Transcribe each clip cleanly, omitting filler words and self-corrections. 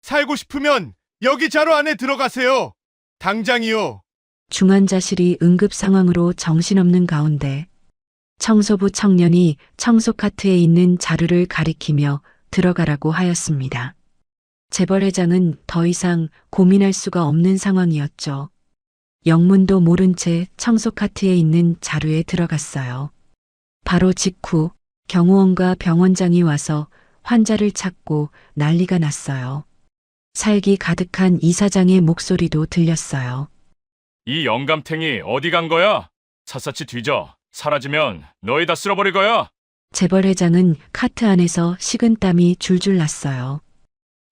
살고 싶으면 여기 자로 안에 들어가세요. 당장이요. 중환자실이 응급 상황으로 정신없는 가운데 청소부 청년이 청소 카트에 있는 자루를 가리키며 들어가라고 하였습니다. 재벌회장은 더 이상 고민할 수가 없는 상황이었죠. 영문도 모른 채 청소 카트에 있는 자루에 들어갔어요. 바로 직후 경호원과 병원장이 와서 환자를 찾고 난리가 났어요. 살기 가득한 이사장의 목소리도 들렸어요. 이 영감탱이 어디 간 거야? 샅샅이 뒤져. 사라지면 너희 다 쓸어버릴 거야. 재벌회장은 카트 안에서 식은땀이 줄줄 났어요.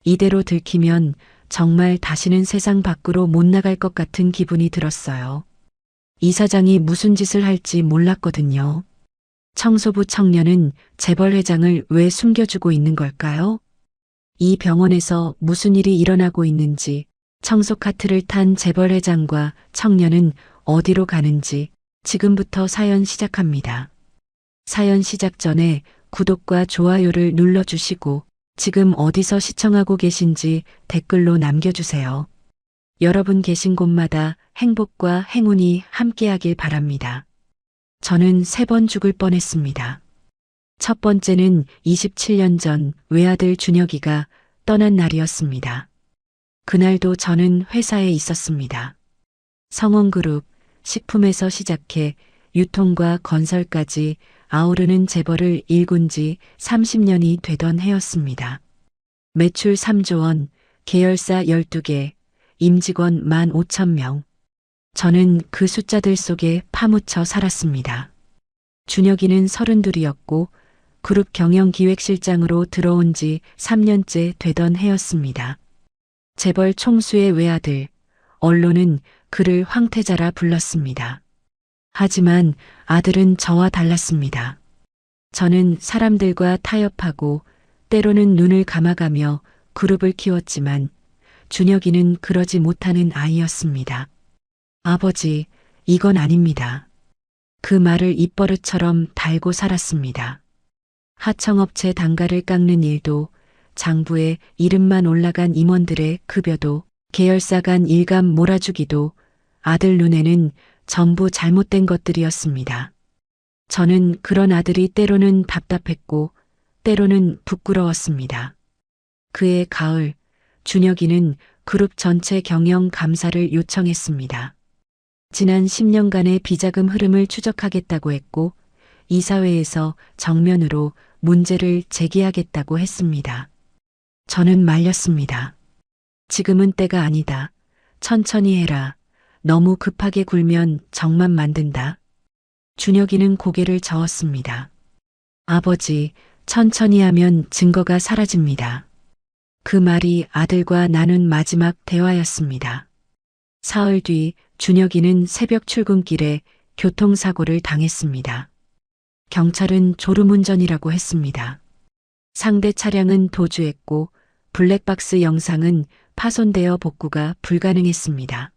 이대로 들키면 정말 다시는 세상 밖으로 못 나갈 것 같은 기분이 들었어요. 이사장이 무슨 짓을 할지 몰랐거든요. 청소부 청년은 재벌회장을 왜 숨겨주고 있는 걸까요? 이 병원에서 무슨 일이 일어나고 있는지, 청소 카트를 탄 재벌회장과 청년은 어디로 가는지 지금부터 사연 시작합니다. 사연 시작 전에 구독과 좋아요를 눌러주시고 지금 어디서 시청하고 계신지 댓글로 남겨주세요. 여러분 계신 곳마다 행복과 행운이 함께하길 바랍니다. 저는 3번 죽을 뻔했습니다. 첫 번째는 27년 전 외아들 준혁이가 떠난 날이었습니다. 그날도 저는 회사에 있었습니다. 성원그룹, 식품에서 시작해 유통과 건설까지 아우르는 재벌을 일군 지 30년이 되던 해였습니다. 매출 3조 원, 계열사 12개, 임직원 15,000명. 저는 그 숫자들 속에 파묻혀 살았습니다. 준혁이는 32이었고 그룹 경영기획실장으로 들어온 지 3년째 되던 해였습니다. 재벌 총수의 외아들, 언론은 그를 황태자라 불렀습니다. 하지만 아들은 저와 달랐습니다. 저는 사람들과 타협하고 때로는 눈을 감아가며 그룹을 키웠지만 준혁이는 그러지 못하는 아이였습니다. 아버지, 이건 아닙니다. 그 말을 입버릇처럼 달고 살았습니다. 하청업체 단가를 깎는 일도, 장부에 이름만 올라간 임원들의 급여도, 계열사 간 일감 몰아주기도 아들 눈에는 전부 잘못된 것들이었습니다. 저는 그런 아들이 때로는 답답했고 때로는 부끄러웠습니다. 그해 가을, 준혁이는 그룹 전체 경영 감사를 요청했습니다. 지난 10년간의 비자금 흐름을 추적하겠다고 했고 이사회에서 정면으로 문제를 제기하겠다고 했습니다. 저는 말렸습니다. 지금은 때가 아니다. 천천히 해라. 너무 급하게 굴면 정만 만든다. 준혁이는 고개를 저었습니다. 아버지, 천천히 하면 증거가 사라집니다. 그 말이 아들과 나눈 마지막 대화였습니다. 사흘 뒤 준혁이는 새벽 출근길에 교통사고를 당했습니다. 경찰은 졸음운전이라고 했습니다. 상대 차량은 도주했고 블랙박스 영상은 파손되어 복구가 불가능했습니다.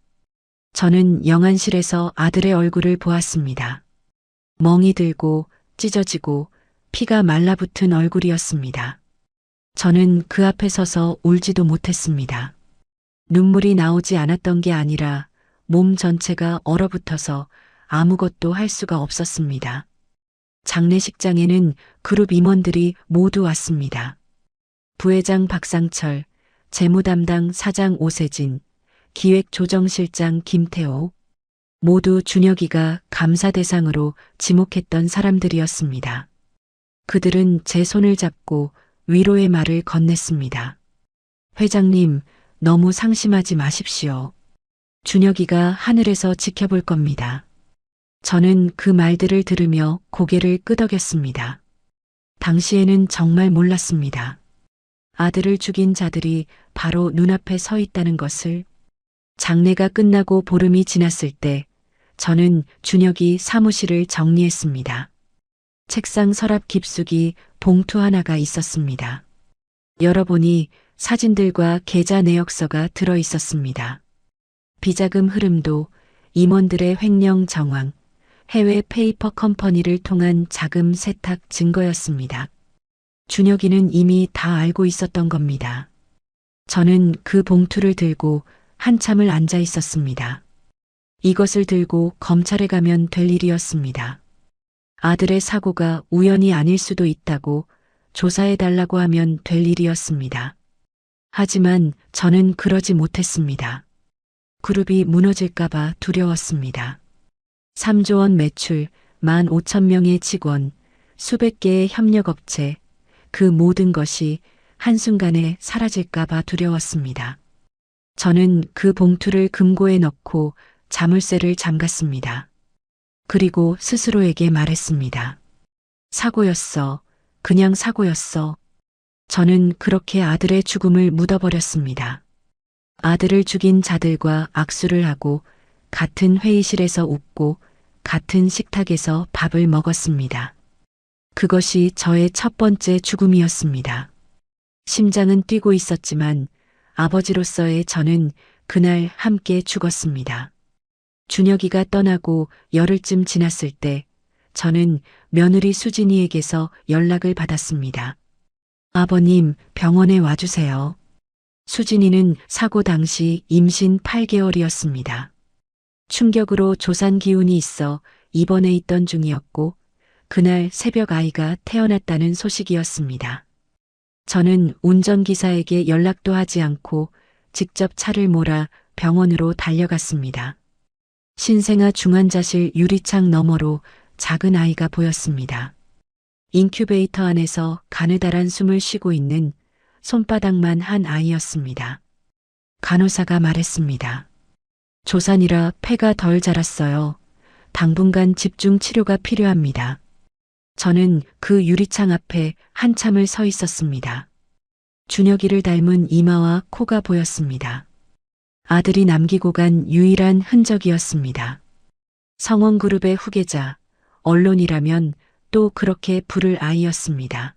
저는 영안실에서 아들의 얼굴을 보았습니다. 멍이 들고 찢어지고 피가 말라붙은 얼굴이었습니다. 저는 그 앞에 서서 울지도 못했습니다. 눈물이 나오지 않았던 게 아니라 몸 전체가 얼어붙어서 아무것도 할 수가 없었습니다. 장례식장에는 그룹 임원들이 모두 왔습니다. 부회장 박상철, 재무담당 사장 오세진, 기획조정실장 김태호, 모두 준혁이가 감사 대상으로 지목했던 사람들이었습니다. 그들은 제 손을 잡고 위로의 말을 건넸습니다. 회장님, 너무 상심하지 마십시오. 준혁이가 하늘에서 지켜볼 겁니다. 저는 그 말들을 들으며 고개를 끄덕였습니다. 당시에는 정말 몰랐습니다. 아들을 죽인 자들이 바로 눈앞에 서 있다는 것을. 장례가 끝나고 보름이 지났을 때 저는 준혁이 사무실을 정리했습니다. 책상 서랍 깊숙이 봉투 하나가 있었습니다. 열어보니 사진들과 계좌 내역서가 들어 있었습니다. 비자금 흐름도, 임원들의 횡령 정황, 해외 페이퍼 컴퍼니를 통한 자금 세탁 증거였습니다. 준혁이는 이미 다 알고 있었던 겁니다. 저는 그 봉투를 들고 한참을 앉아 있었습니다. 이것을 들고 검찰에 가면 될 일이었습니다. 아들의 사고가 우연이 아닐 수도 있다고 조사해달라고 하면 될 일이었습니다. 하지만 저는 그러지 못했습니다. 그룹이 무너질까봐 두려웠습니다. 3조 원 매출, 15,000명의 직원, 수백 개의 협력업체, 그 모든 것이 한순간에 사라질까봐 두려웠습니다. 저는 그 봉투를 금고에 넣고 자물쇠를 잠갔습니다. 그리고 스스로에게 말했습니다. 사고였어. 그냥 사고였어. 저는 그렇게 아들의 죽음을 묻어버렸습니다. 아들을 죽인 자들과 악수를 하고 같은 회의실에서 웃고 같은 식탁에서 밥을 먹었습니다. 그것이 저의 첫 번째 죽음이었습니다. 심장은 뛰고 있었지만 아버지로서의 저는 그날 함께 죽었습니다. 준혁이가 떠나고 열흘쯤 지났을 때 저는 며느리 수진이에게서 연락을 받았습니다. 아버님, 병원에 와주세요. 수진이는 사고 당시 임신 8개월이었습니다. 충격으로 조산 기운이 있어 입원해 있던 중이었고 그날 새벽 아이가 태어났다는 소식이었습니다. 저는 운전기사에게 연락도 하지 않고 직접 차를 몰아 병원으로 달려갔습니다. 신생아 중환자실 유리창 너머로 작은 아이가 보였습니다. 인큐베이터 안에서 가느다란 숨을 쉬고 있는 손바닥만 한 아이였습니다. 간호사가 말했습니다. 조산이라 폐가 덜 자랐어요. 당분간 집중 치료가 필요합니다. 저는 그 유리창 앞에 한참을 서 있었습니다. 준혁이를 닮은 이마와 코가 보였습니다. 아들이 남기고 간 유일한 흔적이었습니다. 성원그룹의 후계자, 언론이라면 또 그렇게 부를 아이였습니다.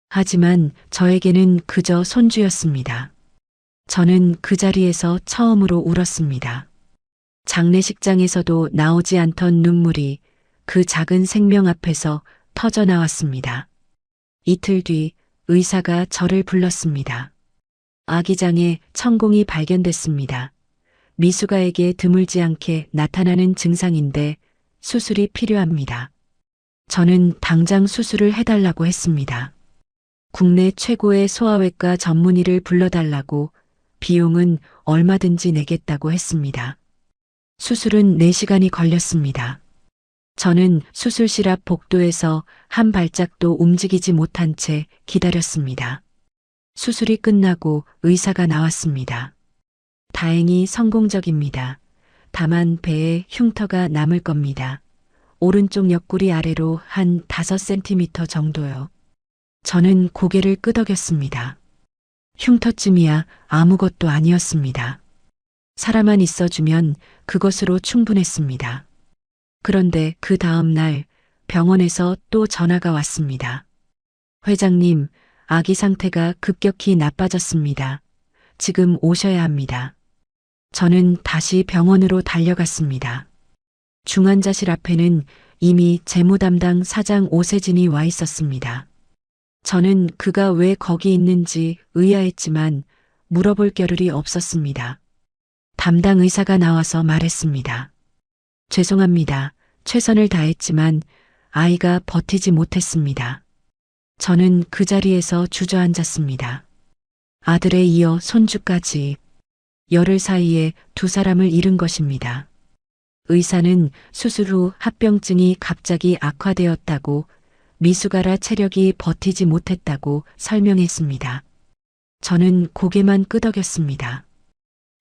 하지만 저에게는 그저 손주였습니다. 저는 그 자리에서 처음으로 울었습니다. 장례식장에서도 나오지 않던 눈물이 그 작은 생명 앞에서 터져 나왔습니다. 이틀 뒤 의사가 저를 불렀습니다. 아기장에 천공이 발견됐습니다. 미숙아에게 드물지 않게 나타나는 증상인데 수술이 필요합니다. 저는 당장 수술을 해달라고 했습니다. 국내 최고의 소아외과 전문의를 불러달라고 비용은 얼마든지 내겠다고 했습니다. 수술은 4시간이 걸렸습니다. 저는 수술실 앞 복도에서 한 발짝도 움직이지 못한 채 기다렸습니다. 수술이 끝나고 의사가 나왔습니다. 다행히 성공적입니다. 다만 배에 흉터가 남을 겁니다. 오른쪽 옆구리 아래로 한 5cm 정도요. 저는 고개를 끄덕였습니다. 흉터쯤이야 아무것도 아니었습니다. 사람만 있어주면 그것으로 충분했습니다. 그런데 그 다음 날 병원에서 또 전화가 왔습니다. 회장님, 아기 상태가 급격히 나빠졌습니다. 지금 오셔야 합니다. 저는 다시 병원으로 달려갔습니다. 중환자실 앞에는 이미 재무담당 사장 오세진이 와 있었습니다. 저는 그가 왜 거기 있는지 의아했지만 물어볼 겨를이 없었습니다. 담당 의사가 나와서 말했습니다. 죄송합니다. 최선을 다했지만 아이가 버티지 못했습니다. 저는 그 자리에서 주저앉았습니다. 아들에 이어 손주까지 열흘 사이에 2사람을 잃은 것입니다. 의사는 수술 후 합병증이 갑자기 악화되었다고 미숙아라 체력이 버티지 못했다고 설명했습니다. 저는 고개만 끄덕였습니다.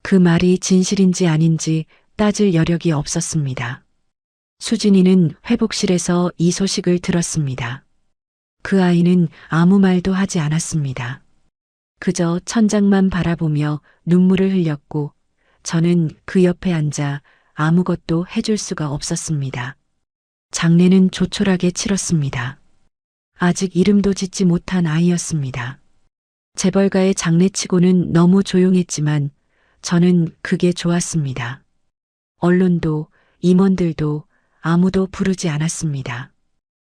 그 말이 진실인지 아닌지 따질 여력이 없었습니다. 수진이는 회복실에서 이 소식을 들었습니다. 그 아이는 아무 말도 하지 않았습니다. 그저 천장만 바라보며 눈물을 흘렸고 저는 그 옆에 앉아 아무것도 해줄 수가 없었습니다. 장례는 조촐하게 치렀습니다. 아직 이름도 짓지 못한 아이였습니다. 재벌가의 장례치고는 너무 조용했지만 저는 그게 좋았습니다. 언론도 임원들도 아무도 부르지 않았습니다.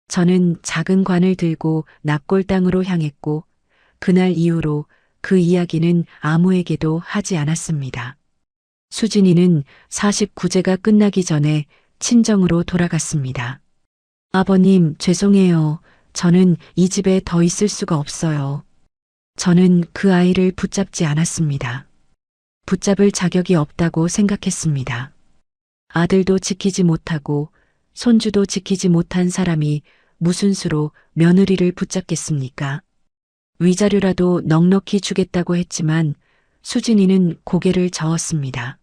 저는 작은 관을 들고 납골당으로 향했고 그날 이후로 그 이야기는 아무에게도 하지 않았습니다. 수진이는 49제가 끝나기 전에 친정으로 돌아갔습니다. 아버님, 죄송해요. 저는 이 집에 더 있을 수가 없어요. 저는 그 아이를 붙잡지 않았습니다. 붙잡을 자격이 없다고 생각했습니다. 아들도 지키지 못하고 손주도 지키지 못한 사람이 무슨 수로 며느리를 붙잡겠습니까? 위자료라도 넉넉히 주겠다고 했지만 수진이는 고개를 저었습니다.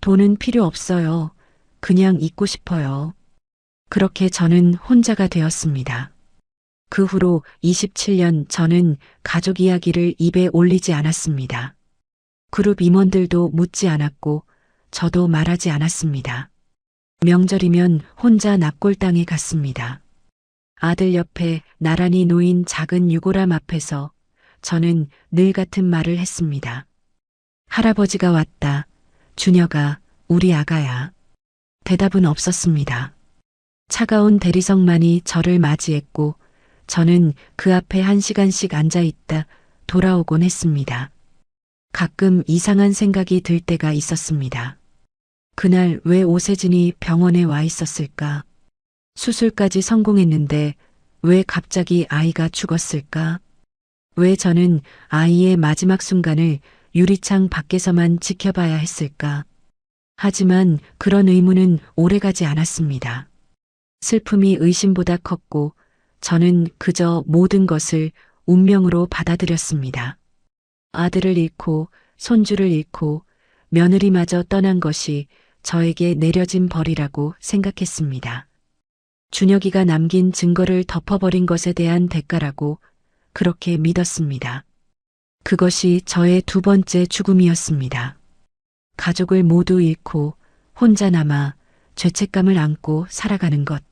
돈은 필요 없어요. 그냥 있고 싶어요. 그렇게 저는 혼자가 되었습니다. 그 후로 27년 저는 가족 이야기를 입에 올리지 않았습니다. 그룹 임원들도 묻지 않았고 저도 말하지 않았습니다. 명절이면 혼자 납골당에 갔습니다. 아들 옆에 나란히 놓인 작은 유골함 앞에서 저는 늘 같은 말을 했습니다. 할아버지가 왔다. 준혁아, 우리 아가야. 대답은 없었습니다. 차가운 대리석만이 저를 맞이했고 저는 그 앞에 1시간씩 앉아있다 돌아오곤 했습니다. 가끔 이상한 생각이 들 때가 있었습니다. 그날 왜 오세진이 병원에 와 있었을까? 수술까지 성공했는데 왜 갑자기 아이가 죽었을까? 왜 저는 아이의 마지막 순간을 유리창 밖에서만 지켜봐야 했을까? 하지만 그런 의문은 오래가지 않았습니다. 슬픔이 의심보다 컸고 저는 그저 모든 것을 운명으로 받아들였습니다. 아들을 잃고 손주를 잃고 며느리마저 떠난 것이 저에게 내려진 벌이라고 생각했습니다. 준혁이가 남긴 증거를 덮어버린 것에 대한 대가라고 그렇게 믿었습니다. 그것이 저의 두 번째 죽음이었습니다. 가족을 모두 잃고 혼자 남아 죄책감을 안고 살아가는 것.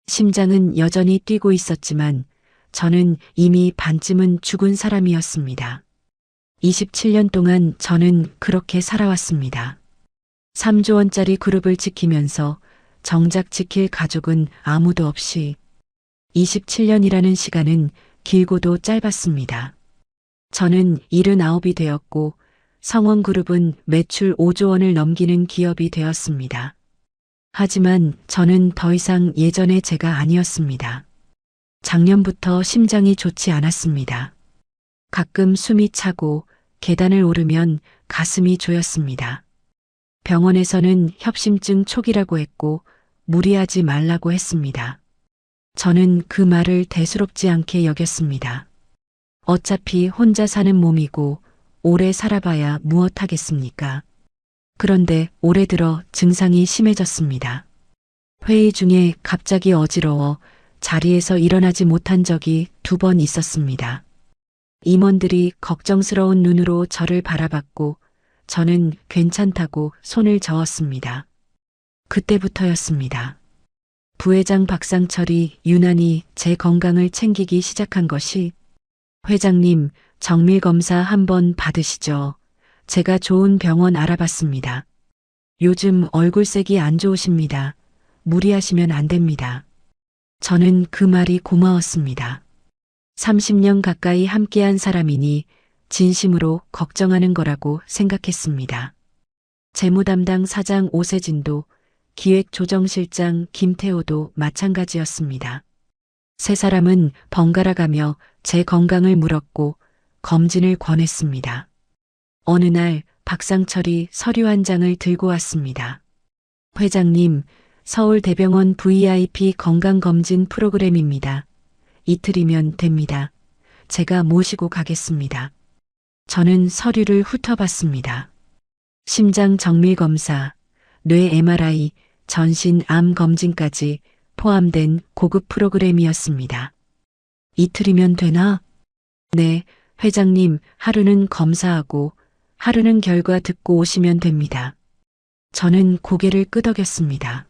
심장은 여전히 뛰고 있었지만 저는 이미 반쯤은 죽은 사람이었습니다. 27년 동안 저는 그렇게 살아왔습니다. 3조 원짜리 그룹을 지키면서 정작 지킬 가족은 아무도 없이 27년이라는 시간은 길고도 짧았습니다. 저는 79이 되었고 성원그룹은 매출 5조 원을 넘기는 기업이 되었습니다. 하지만 저는 더 이상 예전의 제가 아니었습니다. 작년부터 심장이 좋지 않았습니다. 가끔 숨이 차고 계단을 오르면 가슴이 조였습니다. 병원에서는 협심증 초기라고 했고 무리하지 말라고 했습니다. 저는 그 말을 대수롭지 않게 여겼습니다. 어차피 혼자 사는 몸이고 오래 살아봐야 무엇하겠습니까? 그런데 올해 들어 증상이 심해졌습니다. 회의 중에 갑자기 어지러워 자리에서 일어나지 못한 적이 2번 있었습니다. 임원들이 걱정스러운 눈으로 저를 바라봤고 저는 괜찮다고 손을 저었습니다. 그때부터였습니다. 부회장 박상철이 유난히 제 건강을 챙기기 시작한 것이 회장님, 정밀검사 한번 받으시죠. 제가 좋은 병원 알아봤습니다. 요즘 얼굴색이 안 좋으십니다. 무리하시면 안 됩니다. 저는 그 말이 고마웠습니다. 30년 가까이 함께한 사람이니 진심으로 걱정하는 거라고 생각했습니다. 재무담당 사장 오세진도 기획조정실장 김태호도 마찬가지였습니다. 세 사람은 번갈아가며 제 건강을 물었고 검진을 권했습니다. 어느 날 박상철이 서류 한 장을 들고 왔습니다. 회장님, 서울대병원 VIP 건강검진 프로그램입니다. 이틀이면 됩니다. 제가 모시고 가겠습니다. 저는 서류를 훑어봤습니다. 심장 정밀검사, 뇌 MRI, 전신 암 검진까지 포함된 고급 프로그램이었습니다. 이틀이면 되나? 네, 회장님, 하루는 검사하고 하루는 결과 듣고 오시면 됩니다. 저는 고개를 끄덕였습니다.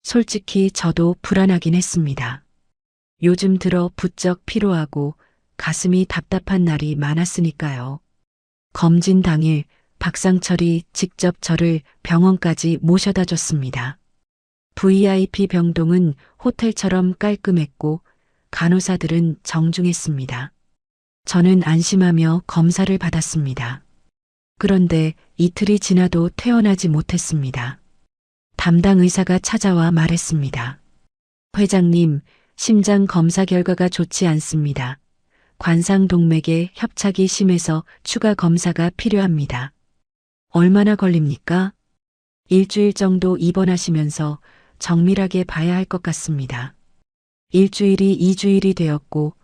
솔직히 저도 불안하긴 했습니다. 요즘 들어 부쩍 피로하고 가슴이 답답한 날이 많았으니까요. 검진 당일 박상철이 직접 저를 병원까지 모셔다 줬습니다. VIP 병동은 호텔처럼 깔끔했고 간호사들은 정중했습니다. 저는 안심하며 검사를 받았습니다. 그런데 이틀이 지나도 퇴원하지 못했습니다. 담당 의사가 찾아와 말했습니다. 회장님, 심장 검사 결과가 좋지 않습니다. 관상동맥에 협착이 심해서 추가 검사가 필요합니다. 얼마나 걸립니까? 일주일 정도 입원하시면서 정밀하게 봐야 할 것 같습니다. 일주일이 2주일이 되었고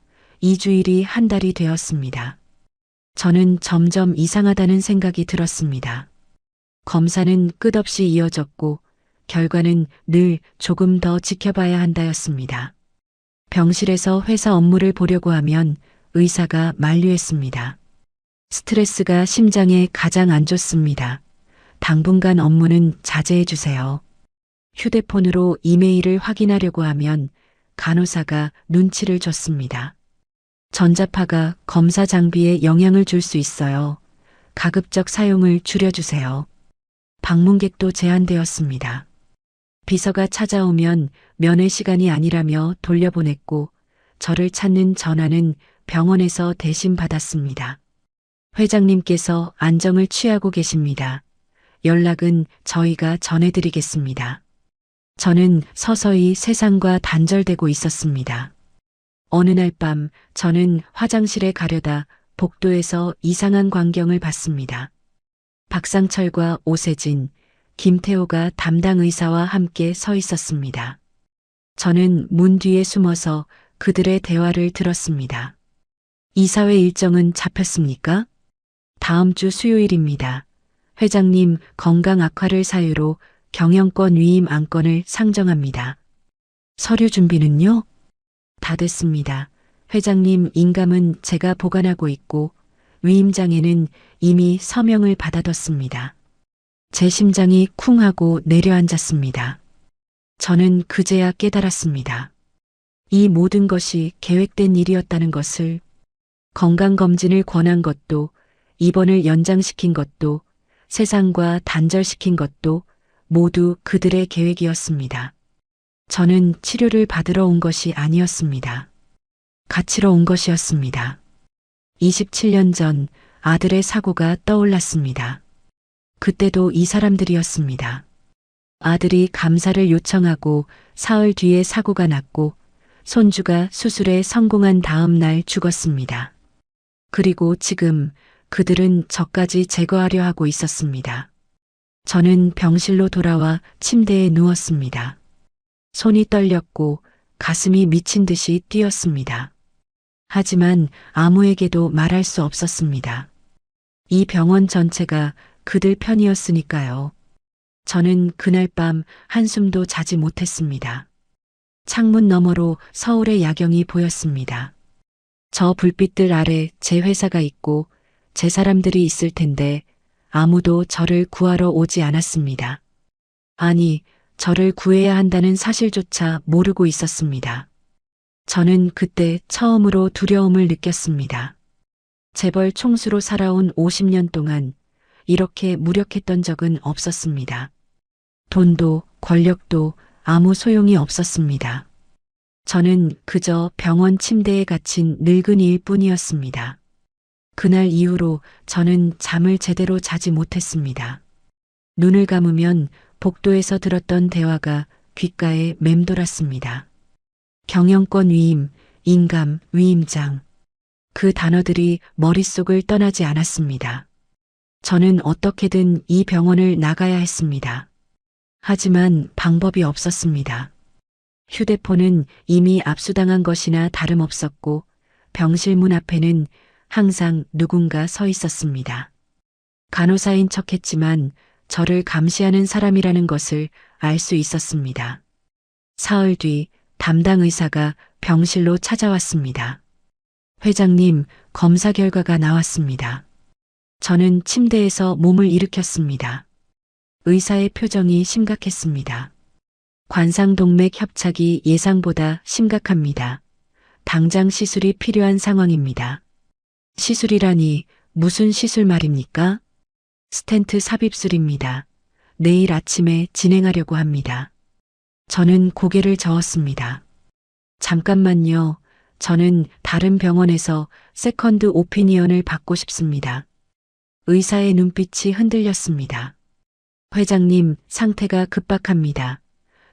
2주일이 한 달이 되었습니다. 저는 점점 이상하다는 생각이 들었습니다. 검사는 끝없이 이어졌고 결과는 늘 조금 더 지켜봐야 한다였습니다. 병실에서 회사 업무를 보려고 하면 의사가 만류했습니다. 스트레스가 심장에 가장 안 좋습니다. 당분간 업무는 자제해 주세요. 휴대폰으로 이메일을 확인하려고 하면 간호사가 눈치를 줬습니다. 전자파가 검사 장비에 영향을 줄 수 있어요. 가급적 사용을 줄여주세요. 방문객도 제한되었습니다. 비서가 찾아오면 면회 시간이 아니라며 돌려보냈고 저를 찾는 전화는 병원에서 대신 받았습니다. 회장님께서 안정을 취하고 계십니다. 연락은 저희가 전해드리겠습니다. 저는 서서히 세상과 단절되고 있었습니다. 어느 날 밤 저는 화장실에 가려다 복도에서 이상한 광경을 봤습니다. 박상철과 오세진, 김태호가 담당 의사와 함께 서 있었습니다. 저는 문 뒤에 숨어서 그들의 대화를 들었습니다. 이사회 일정은 잡혔습니까? 다음 주 수요일입니다. 회장님 건강 악화를 사유로 경영권 위임 안건을 상정합니다. 서류 준비는요? 다 됐습니다. 회장님 인감은 제가 보관하고 있고 위임장에는 이미 서명을 받아뒀습니다. 제 심장이 쿵 하고 내려앉았습니다. 저는 그제야 깨달았습니다. 이 모든 것이 계획된 일이었다는 것을. 건강검진을 권한 것도, 입원을 연장시킨 것도, 세상과 단절시킨 것도 모두 그들의 계획이었습니다. 저는 치료를 받으러 온 것이 아니었습니다. 갇히러 온 것이었습니다. 27년 전 아들의 사고가 떠올랐습니다. 그때도 이 사람들이었습니다. 아들이 감사를 요청하고 사흘 뒤에 사고가 났고 손주가 수술에 성공한 다음 날 죽었습니다. 그리고 지금 그들은 저까지 제거하려 하고 있었습니다. 저는 병실로 돌아와 침대에 누웠습니다. 손이 떨렸고 가슴이 미친 듯이 뛰었습니다. 하지만 아무에게도 말할 수 없었습니다. 이 병원 전체가 그들 편이었으니까요. 저는 그날 밤 한숨도 자지 못했습니다. 창문 너머로 서울의 야경이 보였습니다. 저 불빛들 아래 제 회사가 있고 제 사람들이 있을 텐데 아무도 저를 구하러 오지 않았습니다. 아니, 저를 구해야 한다는 사실조차 모르고 있었습니다. 저는 그때 처음으로 두려움을 느꼈습니다. 재벌 총수로 살아온 50년 동안 이렇게 무력했던 적은 없었습니다. 돈도 권력도 아무 소용이 없었습니다. 저는 그저 병원 침대에 갇힌 늙은이일 뿐이었습니다. 그날 이후로 저는 잠을 제대로 자지 못했습니다. 눈을 감으면 복도에서 들었던 대화가 귓가에 맴돌았습니다. 경영권 위임, 인감, 위임장. 그 단어들이 머릿속을 떠나지 않았습니다. 저는 어떻게든 이 병원을 나가야 했습니다. 하지만 방법이 없었습니다. 휴대폰은 이미 압수당한 것이나 다름없었고 병실 문 앞에는 항상 누군가 서 있었습니다. 간호사인 척했지만 저를 감시하는 사람이라는 것을 알 수 있었습니다. 사흘 뒤 담당 의사가 병실로 찾아왔습니다. 회장님, 검사 결과가 나왔습니다. 저는 침대에서 몸을 일으켰습니다. 의사의 표정이 심각했습니다. 관상동맥 협착이 예상보다 심각합니다. 당장 시술이 필요한 상황입니다. 시술이라니 무슨 시술 말입니까? 스텐트 삽입술입니다. 내일 아침에 진행하려고 합니다. 저는 고개를 저었습니다. 잠깐만요. 저는 다른 병원에서 세컨드 오피니언을 받고 싶습니다. 의사의 눈빛이 흔들렸습니다. 회장님, 상태가 급박합니다.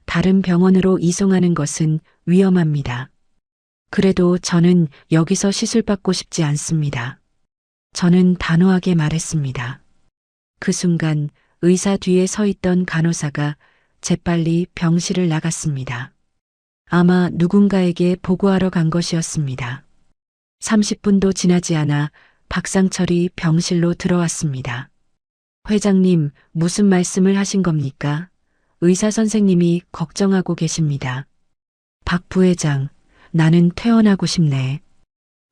다른 병원으로 이송하는 것은 위험합니다. 그래도 저는 여기서 시술받고 싶지 않습니다. 저는 단호하게 말했습니다. 그 순간 의사 뒤에 서 있던 간호사가 재빨리 병실을 나갔습니다. 아마 누군가에게 보고하러 간 것이었습니다. 30분도 지나지 않아 박상철이 병실로 들어왔습니다. 회장님, 무슨 말씀을 하신 겁니까? 의사 선생님이 걱정하고 계십니다. 박 부회장, 나는 퇴원하고 싶네.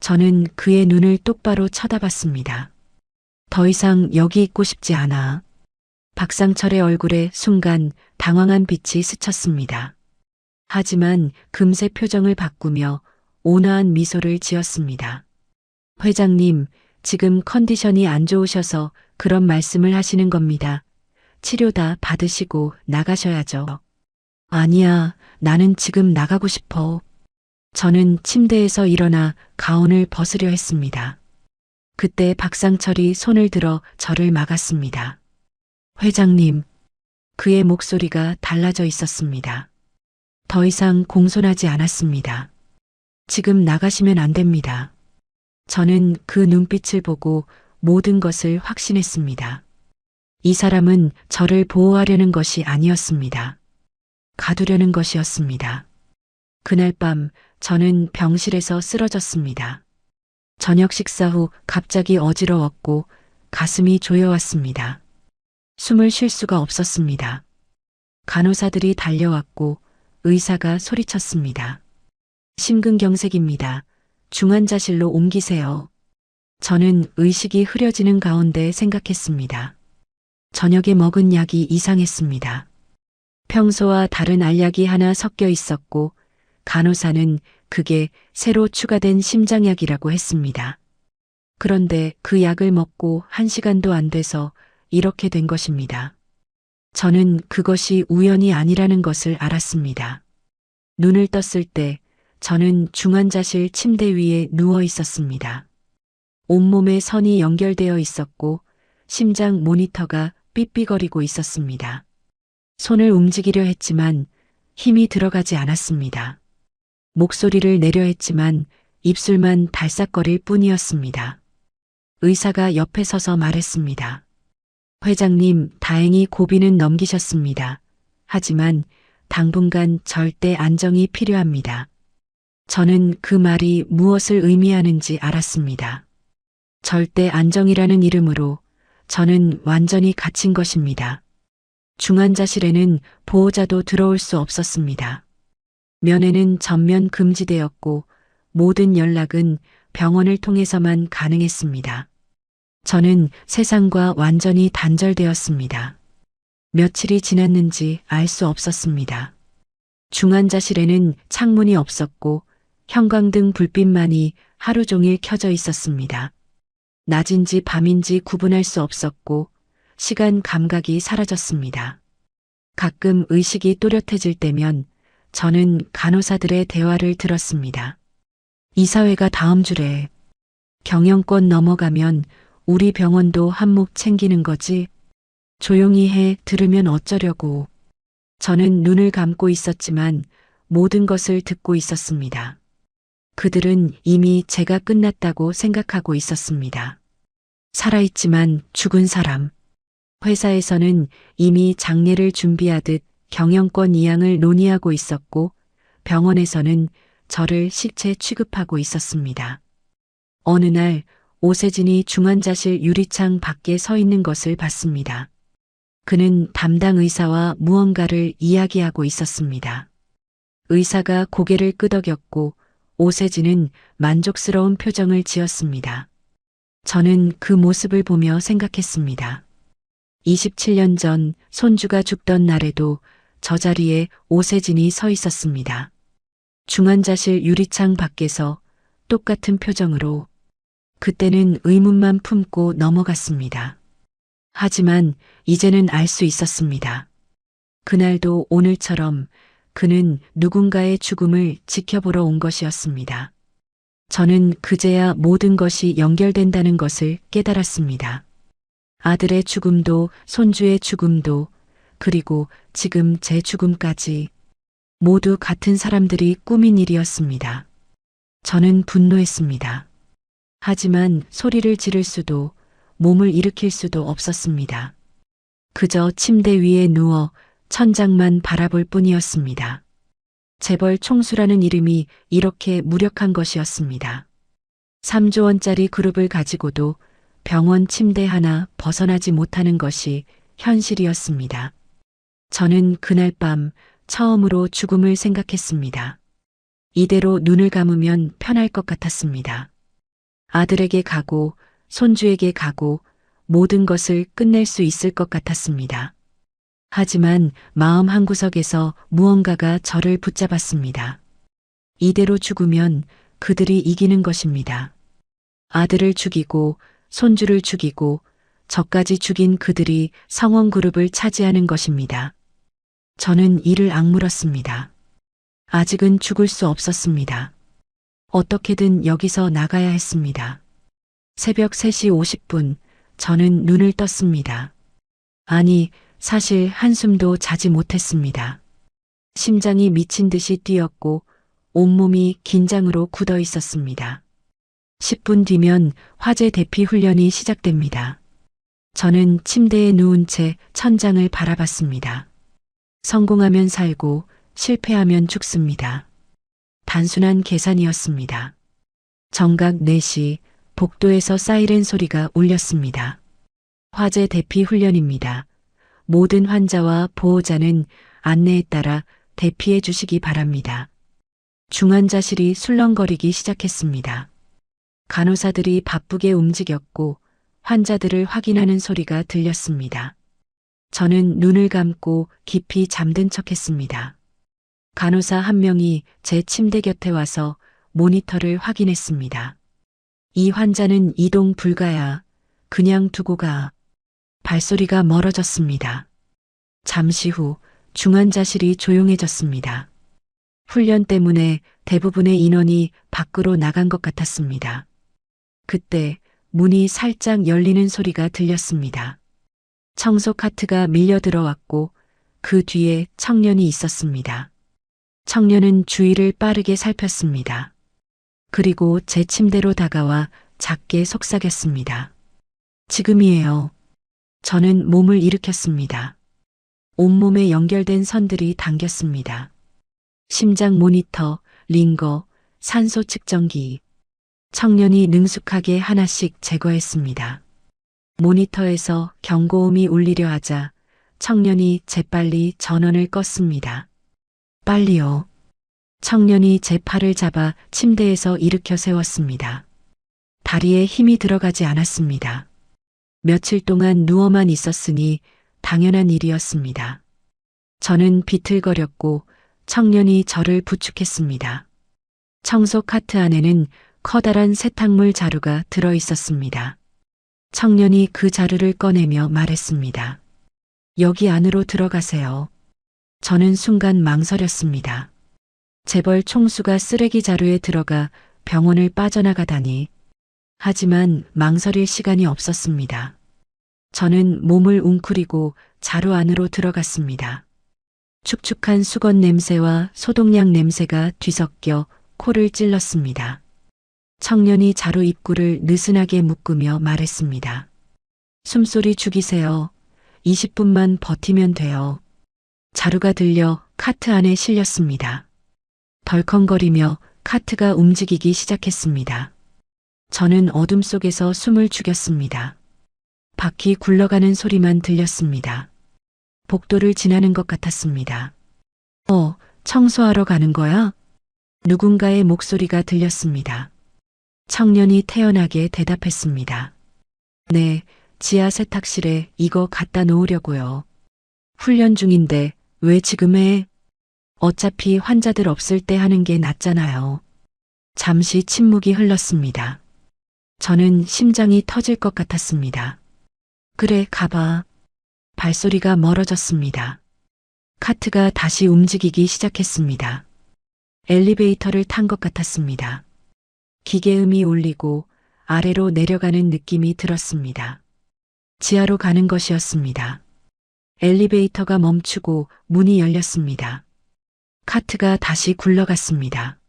저는 그의 눈을 똑바로 쳐다봤습니다. 더 이상 여기 있고 싶지 않아. 박상철의 얼굴에 순간 당황한 빛이 스쳤습니다. 하지만 금세 표정을 바꾸며 온화한 미소를 지었습니다. 회장님, 지금 컨디션이 안 좋으셔서 그런 말씀을 하시는 겁니다. 치료 다 받으시고 나가셔야죠. 아니야, 나는 지금 나가고 싶어. 저는 침대에서 일어나 가운을 벗으려 했습니다. 그때 박상철이 손을 들어 저를 막았습니다. 회장님, 그의 목소리가 달라져 있었습니다. 더 이상 공손하지 않았습니다. 지금 나가시면 안 됩니다. 저는 그 눈빛을 보고 모든 것을 확신했습니다. 이 사람은 저를 보호하려는 것이 아니었습니다. 가두려는 것이었습니다. 그날 밤 저는 병실에서 쓰러졌습니다. 저녁 식사 후 갑자기 어지러웠고 가슴이 조여왔습니다. 숨을 쉴 수가 없었습니다. 간호사들이 달려왔고 의사가 소리쳤습니다. 심근경색입니다. 중환자실로 옮기세요. 저는 의식이 흐려지는 가운데 생각했습니다. 저녁에 먹은 약이 이상했습니다. 평소와 다른 알약이 하나 섞여 있었고 간호사는 그게 새로 추가된 심장약이라고 했습니다. 그런데 그 약을 먹고 1시간도 안 돼서 이렇게 된 것입니다. 저는 그것이 우연이 아니라는 것을 알았습니다. 눈을 떴을 때 저는 중환자실 침대 위에 누워 있었습니다. 온몸에 선이 연결되어 있었고 심장 모니터가 삐삐거리고 있었습니다. 손을 움직이려 했지만 힘이 들어가지 않았습니다. 목소리를 내려 했지만 입술만 달싹거릴 뿐이었습니다. 의사가 옆에 서서 말했습니다. 회장님, 다행히 고비는 넘기셨습니다. 하지만 당분간 절대 안정이 필요합니다. 저는 그 말이 무엇을 의미하는지 알았습니다. 절대 안정이라는 이름으로 저는 완전히 갇힌 것입니다. 중환자실에는 보호자도 들어올 수 없었습니다. 면회는 전면 금지되었고 모든 연락은 병원을 통해서만 가능했습니다. 저는 세상과 완전히 단절되었습니다. 며칠이 지났는지 알 수 없었습니다. 중환자실에는 창문이 없었고 형광등 불빛만이 하루 종일 켜져 있었습니다. 낮인지 밤인지 구분할 수 없었고 시간 감각이 사라졌습니다. 가끔 의식이 또렷해질 때면 저는 간호사들의 대화를 들었습니다. 이 사회가 다음 주래. 경영권 넘어가면 우리 병원도 한몫 챙기는 거지. 조용히 해 들으면 어쩌려고. 저는 눈을 감고 있었지만 모든 것을 듣고 있었습니다. 그들은 이미 제가 끝났다고 생각하고 있었습니다. 살아있지만 죽은 사람. 회사에서는 이미 장례를 준비하듯 경영권 이양을 논의하고 있었고 병원에서는 저를 시체 취급하고 있었습니다. 어느 날 오세진이 중환자실 유리창 밖에 서 있는 것을 봤습니다. 그는 담당 의사와 무언가를 이야기하고 있었습니다. 의사가 고개를 끄덕였고 오세진은 만족스러운 표정을 지었습니다. 저는 그 모습을 보며 생각했습니다. 27년 전 손주가 죽던 날에도 저 자리에 오세진이 서 있었습니다. 중환자실 유리창 밖에서 똑같은 표정으로. 그때는 의문만 품고 넘어갔습니다. 하지만 이제는 알 수 있었습니다. 그날도 오늘처럼 그는 누군가의 죽음을 지켜보러 온 것이었습니다. 저는 그제야 모든 것이 연결된다는 것을 깨달았습니다. 아들의 죽음도 손주의 죽음도 그리고 지금 제 죽음까지 모두 같은 사람들이 꾸민 일이었습니다. 저는 분노했습니다. 하지만 소리를 지를 수도 몸을 일으킬 수도 없었습니다. 그저 침대 위에 누워 천장만 바라볼 뿐이었습니다. 재벌 총수라는 이름이 이렇게 무력한 것이었습니다. 3조 원짜리 그룹을 가지고도 병원 침대 하나 벗어나지 못하는 것이 현실이었습니다. 저는 그날 밤 처음으로 죽음을 생각했습니다. 이대로 눈을 감으면 편할 것 같았습니다. 아들에게 가고 손주에게 가고 모든 것을 끝낼 수 있을 것 같았습니다. 하지만 마음 한구석에서 무언가가 저를 붙잡았습니다. 이대로 죽으면 그들이 이기는 것입니다. 아들을 죽이고 손주를 죽이고 저까지 죽인 그들이 성원그룹을 차지하는 것입니다. 저는 이를 악물었습니다. 아직은 죽을 수 없었습니다. 어떻게든 여기서 나가야 했습니다. 새벽 3시 50분, 저는 눈을 떴습니다. 아니, 사실 한숨도 자지 못했습니다. 심장이 미친 듯이 뛰었고 온몸이 긴장으로 굳어 있었습니다. 10분 뒤면 화재 대피 훈련이 시작됩니다. 저는 침대에 누운 채 천장을 바라봤습니다. 성공하면 살고 실패하면 죽습니다. 단순한 계산이었습니다. 정각 4시 복도에서 사이렌 소리가 울렸습니다. 화재 대피 훈련입니다. 모든 환자와 보호자는 안내에 따라 대피해 주시기 바랍니다. 중환자실이 술렁거리기 시작했습니다. 간호사들이 바쁘게 움직였고 환자들을 확인하는 소리가 들렸습니다. 저는 눈을 감고 깊이 잠든 척했습니다. 간호사 한 명이 제 침대 곁에 와서 모니터를 확인했습니다. 이 환자는 이동 불가야. 그냥 두고 가. 발소리가 멀어졌습니다. 잠시 후 중환자실이 조용해졌습니다. 훈련 때문에 대부분의 인원이 밖으로 나간 것 같았습니다. 그때 문이 살짝 열리는 소리가 들렸습니다. 청소 카트가 밀려 들어왔고 그 뒤에 청년이 있었습니다. 청년은 주위를 빠르게 살폈습니다. 그리고 제 침대로 다가와 작게 속삭였습니다. 지금이에요. 저는 몸을 일으켰습니다. 온몸에 연결된 선들이 당겼습니다. 심장 모니터, 링거, 산소 측정기. 청년이 능숙하게 하나씩 제거했습니다. 모니터에서 경고음이 울리려 하자 청년이 재빨리 전원을 껐습니다. 빨리요. 청년이 제 팔을 잡아 침대에서 일으켜 세웠습니다. 다리에 힘이 들어가지 않았습니다. 며칠 동안 누워만 있었으니 당연한 일이었습니다. 저는 비틀거렸고 청년이 저를 부축했습니다. 청소 카트 안에는 커다란 세탁물 자루가 들어 있었습니다. 청년이 그 자루를 꺼내며 말했습니다. 여기 안으로 들어가세요. 저는 순간 망설였습니다. 재벌 총수가 쓰레기 자루에 들어가 병원을 빠져나가다니. 하지만 망설일 시간이 없었습니다. 저는 몸을 웅크리고 자루 안으로 들어갔습니다. 축축한 수건 냄새와 소독약 냄새가 뒤섞여 코를 찔렀습니다. 청년이 자루 입구를 느슨하게 묶으며 말했습니다. 숨소리 죽이세요. 20분만 버티면 돼요. 자루가 들려 카트 안에 실렸습니다. 덜컹거리며 카트가 움직이기 시작했습니다. 저는 어둠 속에서 숨을 죽였습니다. 바퀴 굴러가는 소리만 들렸습니다. 복도를 지나는 것 같았습니다. 청소하러 가는 거야? 누군가의 목소리가 들렸습니다. 청년이 태연하게 대답했습니다. 네, 지하 세탁실에 이거 갖다 놓으려고요. 훈련 중인데 왜 지금 해? 어차피 환자들 없을 때 하는 게 낫잖아요. 잠시 침묵이 흘렀습니다. 저는 심장이 터질 것 같았습니다. 그래, 가봐. 발소리가 멀어졌습니다. 카트가 다시 움직이기 시작했습니다. 엘리베이터를 탄 것 같았습니다. 기계음이 울리고 아래로 내려가는 느낌이 들었습니다. 지하로 가는 것이었습니다. 엘리베이터가 멈추고 문이 열렸습니다. 카트가 다시 굴러갔습니다.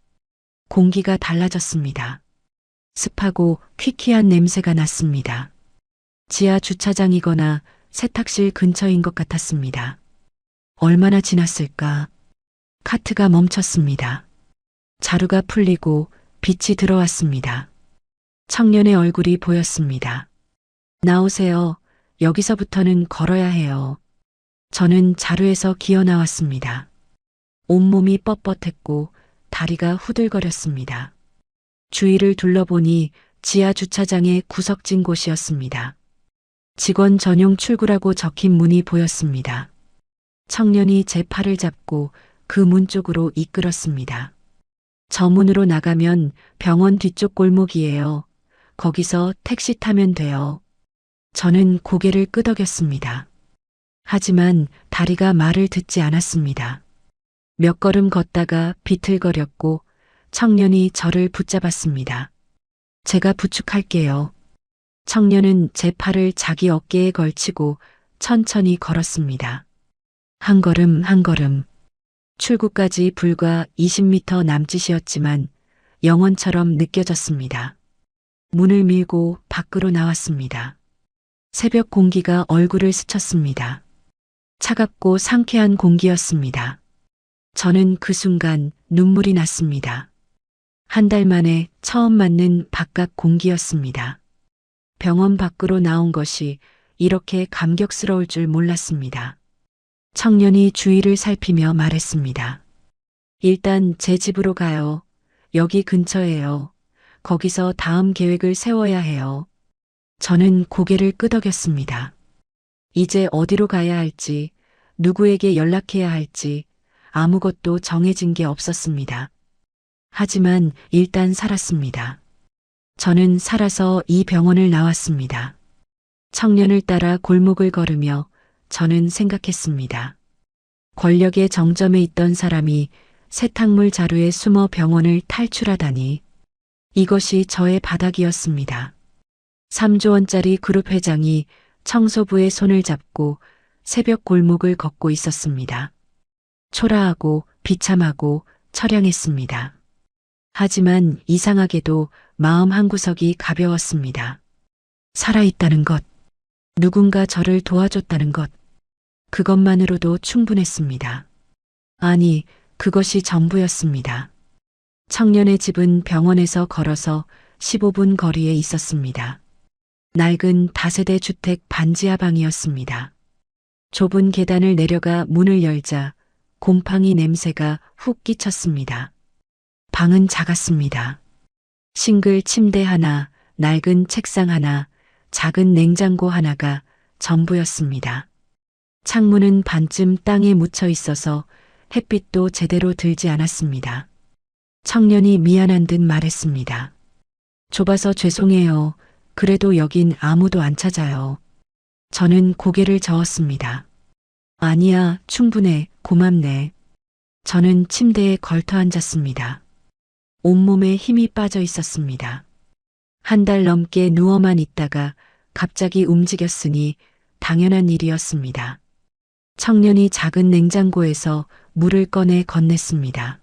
공기가 달라졌습니다. 습하고 퀴퀴한 냄새가 났습니다. 지하 주차장이거나 세탁실 근처인 것 같았습니다. 얼마나 지났을까? 카트가 멈췄습니다. 자루가 풀리고 빛이 들어왔습니다. 청년의 얼굴이 보였습니다. 나오세요. 여기서부터는 걸어야 해요. 저는 자루에서 기어 나왔습니다. 온몸이 뻣뻣했고 다리가 후들거렸습니다. 주위를 둘러보니 지하 주차장의 구석진 곳이었습니다. 직원 전용 출구라고 적힌 문이 보였습니다. 청년이 제 팔을 잡고 그 문 쪽으로 이끌었습니다. 저 문으로 나가면 병원 뒤쪽 골목이에요. 거기서 택시 타면 돼요. 저는 고개를 끄덕였습니다. 하지만 다리가 말을 듣지 않았습니다. 몇 걸음 걷다가 비틀거렸고 청년이 저를 붙잡았습니다. 제가 부축할게요. 청년은 제 팔을 자기 어깨에 걸치고 천천히 걸었습니다. 한 걸음 한 걸음. 출구까지 불과 20m 남짓이었지만 영원처럼 느껴졌습니다. 문을 밀고 밖으로 나왔습니다. 새벽 공기가 얼굴을 스쳤습니다. 차갑고 상쾌한 공기였습니다. 저는 그 순간 눈물이 났습니다. 한 달 만에 처음 맞는 바깥 공기였습니다. 병원 밖으로 나온 것이 이렇게 감격스러울 줄 몰랐습니다. 청년이 주위를 살피며 말했습니다. 일단 제 집으로 가요. 여기 근처예요. 거기서 다음 계획을 세워야 해요. 저는 고개를 끄덕였습니다. 이제 어디로 가야 할지, 누구에게 연락해야 할지 아무것도 정해진 게 없었습니다. 하지만 일단 살았습니다. 저는 살아서 이 병원을 나왔습니다. 청년을 따라 골목을 걸으며 저는 생각했습니다. 권력의 정점에 있던 사람이 세탁물 자루에 숨어 병원을 탈출하다니. 이것이 저의 바닥이었습니다. 3조 원짜리 그룹 회장이 청소부의 손을 잡고 새벽 골목을 걷고 있었습니다. 초라하고 비참하고 처량했습니다. 하지만 이상하게도 마음 한구석이 가벼웠습니다. 살아있다는 것, 누군가 저를 도와줬다는 것, 그것만으로도 충분했습니다. 아니, 그것이 전부였습니다. 청년의 집은 병원에서 걸어서 15분 거리에 있었습니다. 낡은 다세대 주택 반지하 방이었습니다. 좁은 계단을 내려가 문을 열자 곰팡이 냄새가 훅 끼쳤습니다. 방은 작았습니다. 싱글 침대 하나, 낡은 책상 하나, 작은 냉장고 하나가 전부였습니다. 창문은 반쯤 땅에 묻혀 있어서 햇빛도 제대로 들지 않았습니다. 청년이 미안한 듯 말했습니다. 좁아서 죄송해요. 그래도 여긴 아무도 안 찾아요. 저는 고개를 저었습니다. 아니야, 충분해. 고맙네. 저는 침대에 걸터 앉았습니다. 온몸에 힘이 빠져 있었습니다. 한 달 넘게 누워만 있다가 갑자기 움직였으니 당연한 일이었습니다. 청년이 작은 냉장고에서 물을 꺼내 건넸습니다.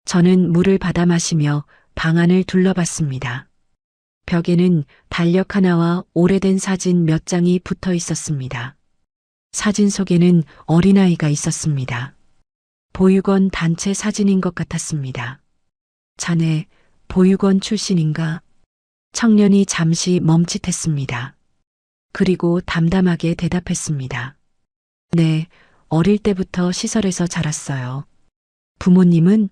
저는 물을 받아 마시며 방 안을 둘러봤습니다. 벽에는 달력 하나와 오래된 사진 몇 장이 붙어 있었습니다. 사진 속에는 어린아이가 있었습니다. 보육원 단체 사진인 것 같았습니다. 자네, 보육원 출신인가? 청년이 잠시 멈칫했습니다. 그리고 담담하게 대답했습니다. 네, 어릴 때부터 시설에서 자랐어요. 부모님은?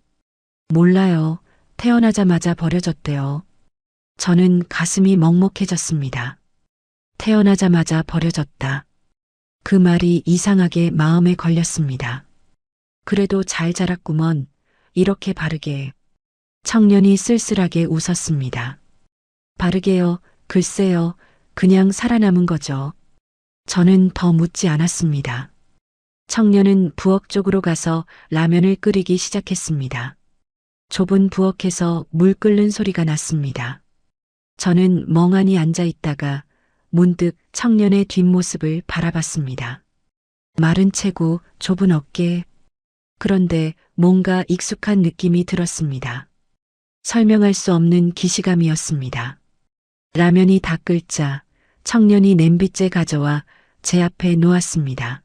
몰라요. 태어나자마자 버려졌대요. 저는 가슴이 먹먹해졌습니다. 태어나자마자 버려졌다. 그 말이 이상하게 마음에 걸렸습니다. 그래도 잘 자랐구먼. 이렇게 바르게. 청년이 쓸쓸하게 웃었습니다. 바르게요. 글쎄요. 그냥 살아남은 거죠. 저는 더 묻지 않았습니다. 청년은 부엌 쪽으로 가서 라면을 끓이기 시작했습니다. 좁은 부엌에서 물 끓는 소리가 났습니다. 저는 멍하니 앉아 있다가 문득 청년의 뒷모습을 바라봤습니다. 마른 체구, 좁은 어깨. 그런데 뭔가 익숙한 느낌이 들었습니다. 설명할 수 없는 기시감이었습니다. 라면이 다 끓자 청년이 냄비째 가져와 제 앞에 놓았습니다.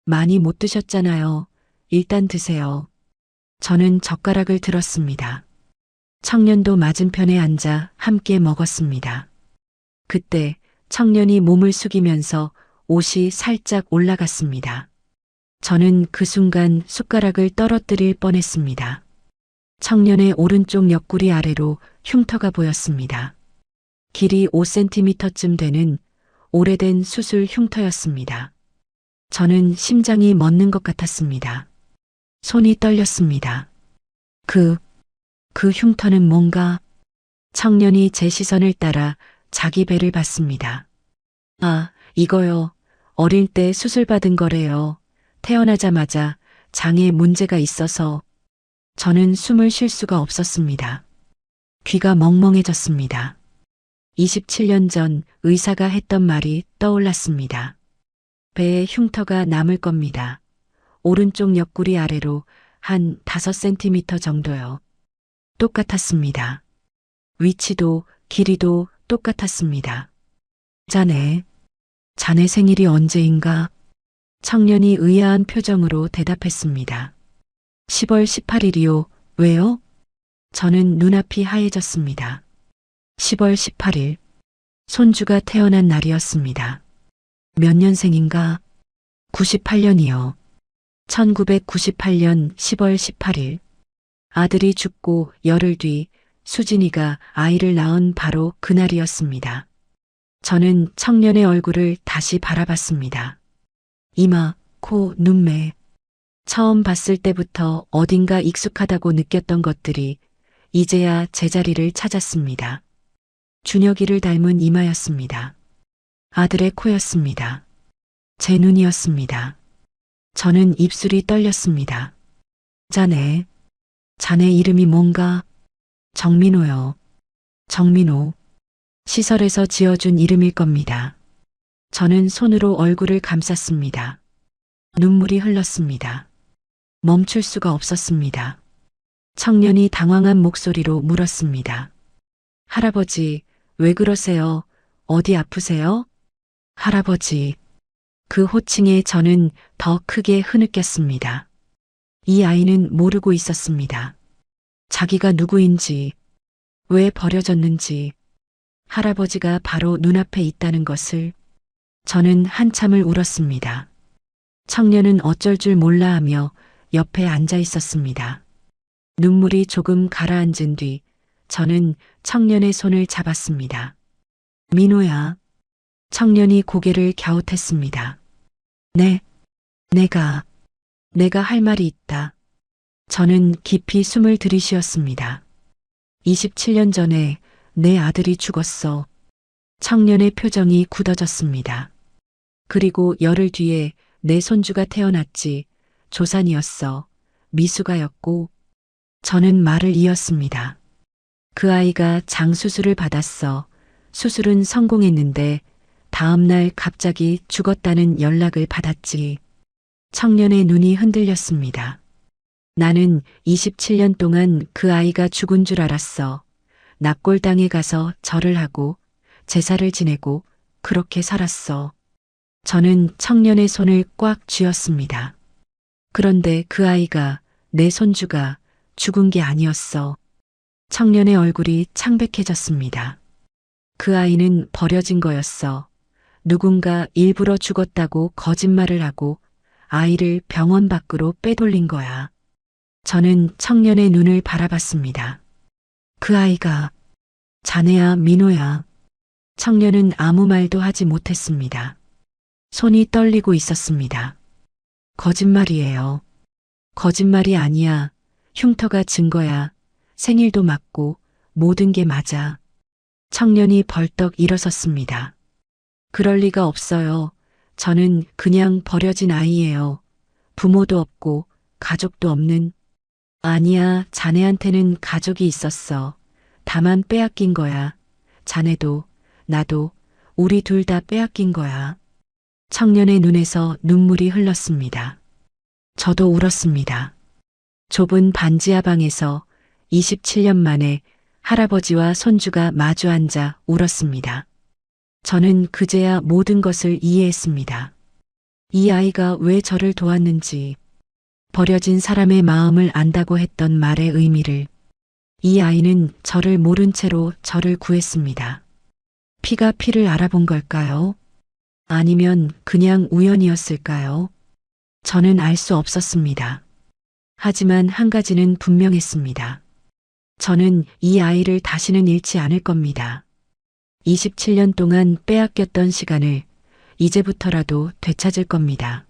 많이 못 드셨잖아요. 일단 드세요. 저는 젓가락을 들었습니다. 청년도 맞은편에 앉아 함께 먹었습니다. 그때 청년이 몸을 숙이면서 옷이 살짝 올라갔습니다. 저는 그 순간 숟가락을 떨어뜨릴 뻔했습니다. 청년의 오른쪽 옆구리 아래로 흉터가 보였습니다. 길이 5cm쯤 되는 오래된 수술 흉터였습니다. 저는 심장이 멎는 것 같았습니다. 손이 떨렸습니다. 그 흉터는 뭔가? 청년이 제 시선을 따라 자기 배를 봤습니다. 아, 이거요. 어릴 때 수술받은 거래요. 태어나자마자 장에 문제가 있어서. 저는 숨을 쉴 수가 없었습니다. 귀가 멍멍해졌습니다. 27년 전 의사가 했던 말이 떠올랐습니다. 배에 흉터가 남을 겁니다. 오른쪽 옆구리 아래로 한 5cm 정도요. 똑같았습니다. 위치도 길이도 똑같았습니다. 자네 생일이 언제인가? 청년이 의아한 표정으로 대답했습니다. 10월 18일이요. 왜요? 저는 눈앞이 하얘졌습니다. 10월 18일. 손주가 태어난 날이었습니다. 몇 년생인가? 98년이요. 1998년 10월 18일. 아들이 죽고 열흘 뒤 수진이가 아이를 낳은 바로 그날이었습니다. 저는 청년의 얼굴을 다시 바라봤습니다. 이마, 코, 눈매. 처음 봤을 때부터 어딘가 익숙하다고 느꼈던 것들이 이제야 제자리를 찾았습니다. 준혁이를 닮은 이마였습니다. 아들의 코였습니다. 제 눈이었습니다. 저는 입술이 떨렸습니다. 자네 이름이 뭔가? 정민호요. 정민호. 시설에서 지어준 이름일 겁니다. 저는 손으로 얼굴을 감쌌습니다. 눈물이 흘렀습니다. 멈출 수가 없었습니다. 청년이 당황한 목소리로 물었습니다. 할아버지, 왜 그러세요? 어디 아프세요? 할아버지. 그 호칭에 저는 더 크게 흐느꼈습니다. 이 아이는 모르고 있었습니다. 자기가 누구인지, 왜 버려졌는지, 할아버지가 바로 눈앞에 있다는 것을. 저는 한참을 울었습니다. 청년은 어쩔 줄 몰라 하며 옆에 앉아 있었습니다. 눈물이 조금 가라앉은 뒤 저는 청년의 손을 잡았습니다. 민호야. 청년이 고개를 갸웃했습니다. 네, 내가 할 말이 있다. 저는 깊이 숨을 들이쉬었습니다. 27년 전에 내 아들이 죽었어. 청년의 표정이 굳어졌습니다. 그리고 열흘 뒤에 내 손주가 태어났지. 조산이었어. 미숙아였고. 저는 말을 이었습니다. 그 아이가 장수술을 받았어. 수술은 성공했는데 다음 날 갑자기 죽었다는 연락을 받았지. 청년의 눈이 흔들렸습니다. 나는 27년 동안 그 아이가 죽은 줄 알았어. 납골당에 가서 절을 하고 제사를 지내고 그렇게 살았어. 저는 청년의 손을 꽉 쥐었습니다. 그런데 그 아이가, 내 손주가 죽은 게 아니었어. 청년의 얼굴이 창백해졌습니다. 그 아이는 버려진 거였어. 누군가 일부러 죽었다고 거짓말을 하고 아이를 병원 밖으로 빼돌린 거야. 저는 청년의 눈을 바라봤습니다. 그 아이가 자네야, 민호야. 청년은 아무 말도 하지 못했습니다. 손이 떨리고 있었습니다. 거짓말이에요. 거짓말이 아니야. 흉터가 증거야. 생일도 맞고 모든 게 맞아. 청년이 벌떡 일어섰습니다. 그럴 리가 없어요. 저는 그냥 버려진 아이예요. 부모도 없고 가족도 없는. 아니야, 자네한테는 가족이 있었어. 다만 빼앗긴 거야. 자네도, 나도, 우리 둘 다 빼앗긴 거야. 청년의 눈에서 눈물이 흘렀습니다. 저도 울었습니다. 좁은 반지하 방에서 27년 만에 할아버지와 손주가 마주 앉아 울었습니다. 저는 그제야 모든 것을 이해했습니다. 이 아이가 왜 저를 도왔는지, 버려진 사람의 마음을 안다고 했던 말의 의미를, 이 아이는 저를 모른 채로 저를 구했습니다. 피가 피를 알아본 걸까요? 아니면 그냥 우연이었을까요? 저는 알 수 없었습니다. 하지만 한 가지는 분명했습니다. 저는 이 아이를 다시는 잃지 않을 겁니다. 27년 동안 빼앗겼던 시간을 이제부터라도 되찾을 겁니다.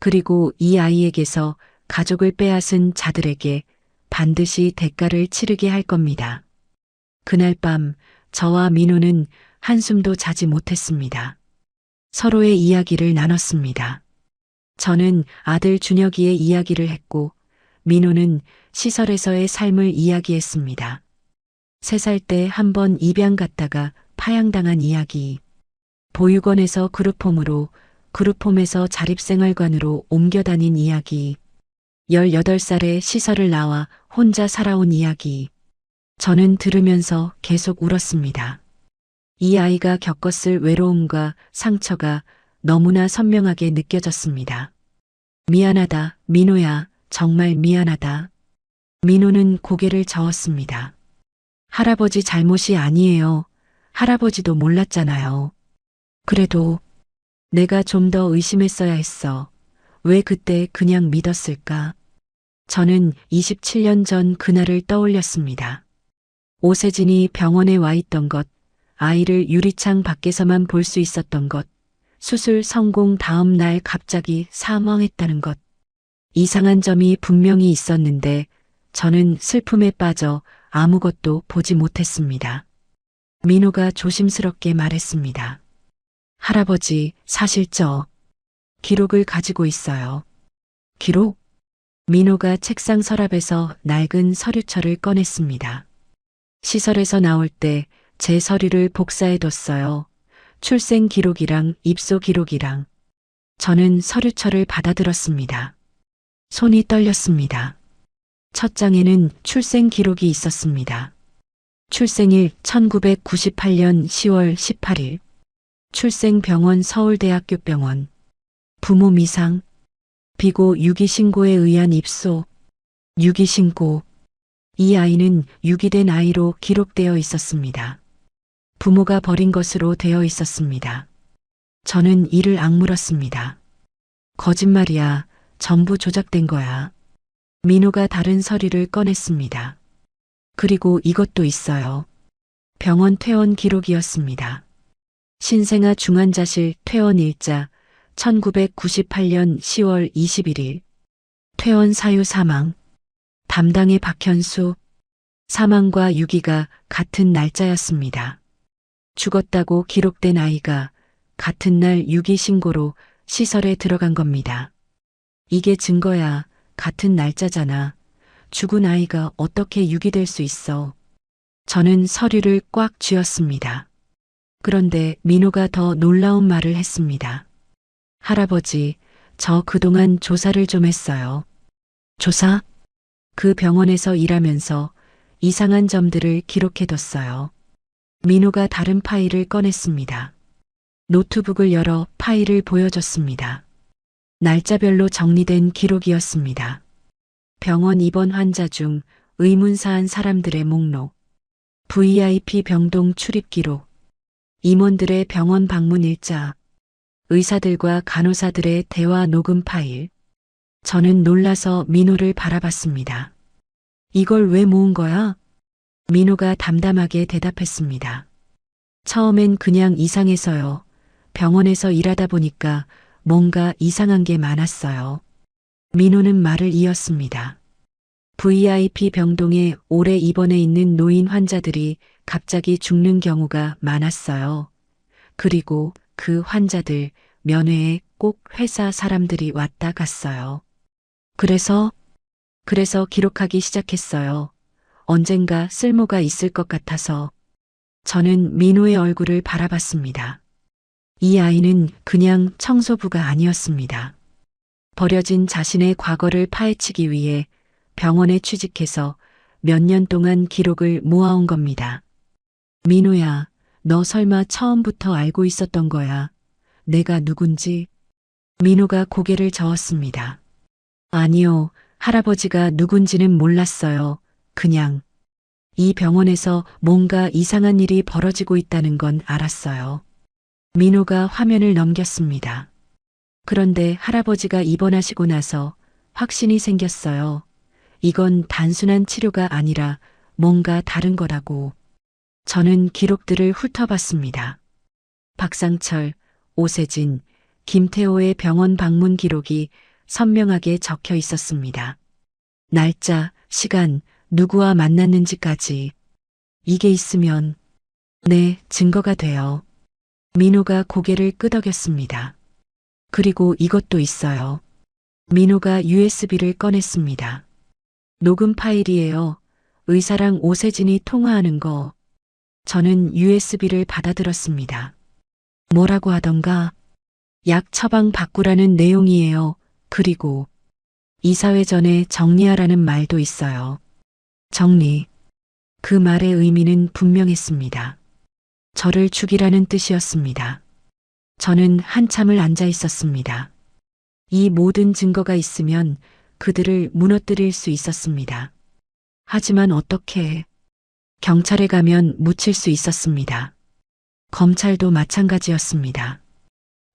그리고 이 아이에게서 가족을 빼앗은 자들에게 반드시 대가를 치르게 할 겁니다. 그날 밤 저와 민호는 한숨도 자지 못했습니다. 서로의 이야기를 나눴습니다. 저는 아들 준혁이의 이야기를 했고 민호는 시설에서의 삶을 이야기했습니다. 3살 때 한 번 입양 갔다가 파양당한 이야기, 보육원에서 그룹홈으로, 그룹홈에서 자립생활관으로 옮겨 다닌 이야기, 18살에 시설을 나와 혼자 살아온 이야기. 저는 들으면서 계속 울었습니다. 이 아이가 겪었을 외로움과 상처가 너무나 선명하게 느껴졌습니다. 미안하다, 민호야, 정말 미안하다. 민호는 고개를 저었습니다. 할아버지 잘못이 아니에요. 할아버지도 몰랐잖아요. 그래도 내가 좀 더 의심했어야 했어. 왜 그때 그냥 믿었을까? 저는 27년 전 그날을 떠올렸습니다. 오세진이 병원에 와 있던 것, 아이를 유리창 밖에서만 볼 수 있었던 것, 수술 성공 다음 날 갑자기 사망했다는 것. 이상한 점이 분명히 있었는데 저는 슬픔에 빠져 아무것도 보지 못했습니다. 민호가 조심스럽게 말했습니다. 할아버지, 사실 저 기록을 가지고 있어요. 기록? 민호가 책상 서랍에서 낡은 서류철을 꺼냈습니다. 시설에서 나올 때 제 서류를 복사해뒀어요. 출생 기록이랑 입소 기록이랑. 저는 서류철을 받아들었습니다. 손이 떨렸습니다. 첫 장에는 출생 기록이 있었습니다. 출생일 1998년 10월 18일. 출생병원 서울대학교 병원. 부모 미상. 비고 유기신고에 의한 입소. 유기신고. 이 아이는 유기된 아이로 기록되어 있었습니다. 부모가 버린 것으로 되어 있었습니다. 저는 이를 악물었습니다. 거짓말이야. 전부 조작된 거야. 민호가 다른 서류를 꺼냈습니다. 그리고 이것도 있어요. 병원 퇴원 기록이었습니다. 신생아 중환자실 퇴원 일자 1998년 10월 21일. 퇴원 사유 사망. 담당의 박현수. 사망과 유기가 같은 날짜였습니다. 죽었다고 기록된 아이가 같은 날 유기 신고로 시설에 들어간 겁니다. 이게 증거야. 같은 날짜잖아. 죽은 아이가 어떻게 유기될 수 있어. 저는 서류를 꽉 쥐었습니다. 그런데 민호가 더 놀라운 말을 했습니다. 할아버지, 저 그동안 조사를 좀 했어요. 조사? 그 병원에서 일하면서 이상한 점들을 기록해뒀어요. 민호가 다른 파일을 꺼냈습니다. 노트북을 열어 파일을 보여줬습니다. 날짜별로 정리된 기록이었습니다. 병원 입원 환자 중 의문사한 사람들의 목록, VIP 병동 출입 기록, 임원들의 병원 방문 일자, 의사들과 간호사들의 대화 녹음 파일. 저는 놀라서 민호를 바라봤습니다. 이걸 왜 모은 거야? 민호가 담담하게 대답했습니다. 처음엔 그냥 이상해서요. 병원에서 일하다 보니까 뭔가 이상한 게 많았어요. 민호는 말을 이었습니다. VIP 병동에 오래 입원해 있는 노인 환자들이 갑자기 죽는 경우가 많았어요. 그리고 그 환자들 면회에 꼭 회사 사람들이 왔다 갔어요. 그래서 그래서 기록하기 시작했어요. 언젠가 쓸모가 있을 것 같아서. 저는 민호의 얼굴을 바라봤습니다. 이 아이는 그냥 청소부가 아니었습니다. 버려진 자신의 과거를 파헤치기 위해 병원에 취직해서 몇 년 동안 기록을 모아온 겁니다. 민호야, 너 설마 처음부터 알고 있었던 거야? 내가 누군지? 민호가 고개를 저었습니다. 아니요, 할아버지가 누군지는 몰랐어요. 그냥 이 병원에서 뭔가 이상한 일이 벌어지고 있다는 건 알았어요. 민호가 화면을 넘겼습니다. 그런데 할아버지가 입원하시고 나서 확신이 생겼어요. 이건 단순한 치료가 아니라 뭔가 다른 거라고. 저는 기록들을 훑어봤습니다. 박상철, 오세진, 김태호의 병원 방문 기록이 선명하게 적혀 있었습니다. 날짜, 시간, 누구와 만났는지까지. 이게 있으면, 네, 증거가 돼요. 민호가 고개를 끄덕였습니다. 그리고 이것도 있어요. 민호가 USB를 꺼냈습니다. 녹음 파일이에요. 의사랑 오세진이 통화하는 거. 저는 USB를 받아들었습니다. 뭐라고 하던가? 약 처방 바꾸라는 내용이에요. 그리고 이사회 전에 정리하라는 말도 있어요. 정리. 그 말의 의미는 분명했습니다. 저를 죽이라는 뜻이었습니다. 저는 한참을 앉아 있었습니다. 이 모든 증거가 있으면 그들을 무너뜨릴 수 있었습니다. 하지만 어떻게? 경찰에 가면 묻힐 수 있었습니다. 검찰도 마찬가지였습니다.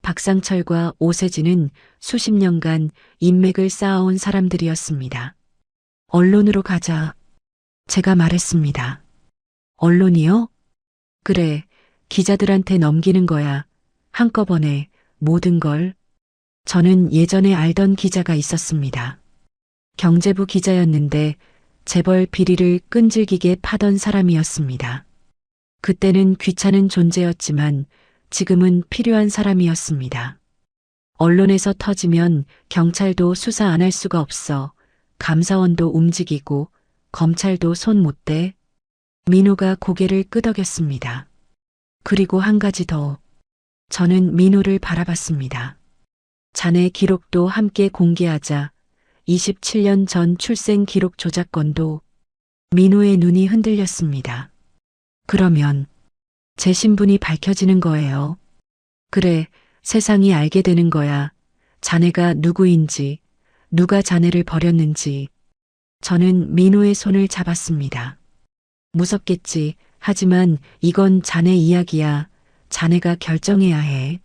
박상철과 오세진은 수십 년간 인맥을 쌓아온 사람들이었습니다. 언론으로 가자. 제가 말했습니다. 언론이요? 그래, 기자들한테 넘기는 거야. 한꺼번에 모든 걸. 저는 예전에 알던 기자가 있었습니다. 경제부 기자였는데 재벌 비리를 끈질기게 파던 사람이었습니다. 그때는 귀찮은 존재였지만 지금은 필요한 사람이었습니다. 언론에서 터지면 경찰도 수사 안 할 수가 없어. 감사원도 움직이고 검찰도 손 못 대. 민호가 고개를 끄덕였습니다. 그리고 한 가지 더. 저는 민호를 바라봤습니다. 자네 기록도 함께 공개하자. 27년 전 출생 기록 조작건도. 민호의 눈이 흔들렸습니다. 그러면 제 신분이 밝혀지는 거예요. 그래, 세상이 알게 되는 거야. 자네가 누구인지, 누가 자네를 버렸는지. 저는 민호의 손을 잡았습니다. 무섭겠지. 하지만 이건 자네 이야기야. 자네가 결정해야 해.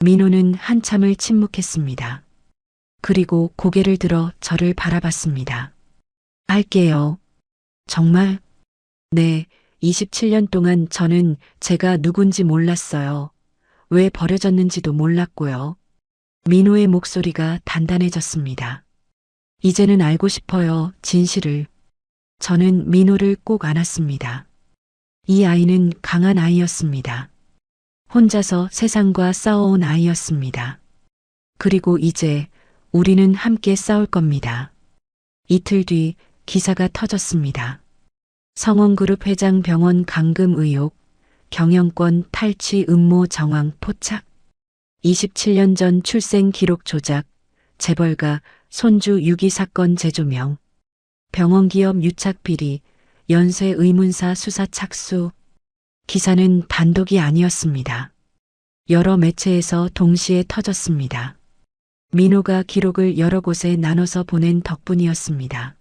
민호는 한참을 침묵했습니다. 그리고 고개를 들어 저를 바라봤습니다. 할게요. 정말? 네, 27년 동안 저는 제가 누군지 몰랐어요. 왜 버려졌는지도 몰랐고요. 민호의 목소리가 단단해졌습니다. 이제는 알고 싶어요, 진실을. 저는 민호를 꼭 안았습니다. 이 아이는 강한 아이였습니다. 혼자서 세상과 싸워온 아이였습니다. 그리고 이제 우리는 함께 싸울 겁니다. 이틀 뒤 기사가 터졌습니다. 성원그룹 회장 병원 감금 의혹, 경영권 탈취 음모 정황 포착, 27년 전 출생 기록 조작, 재벌가 손주 유기 사건 재조명, 병원 기업 유착 비리, 연쇄 의문사 수사 착수. 기사는 단독이 아니었습니다. 여러 매체에서 동시에 터졌습니다. 민호가 기록을 여러 곳에 나눠서 보낸 덕분이었습니다.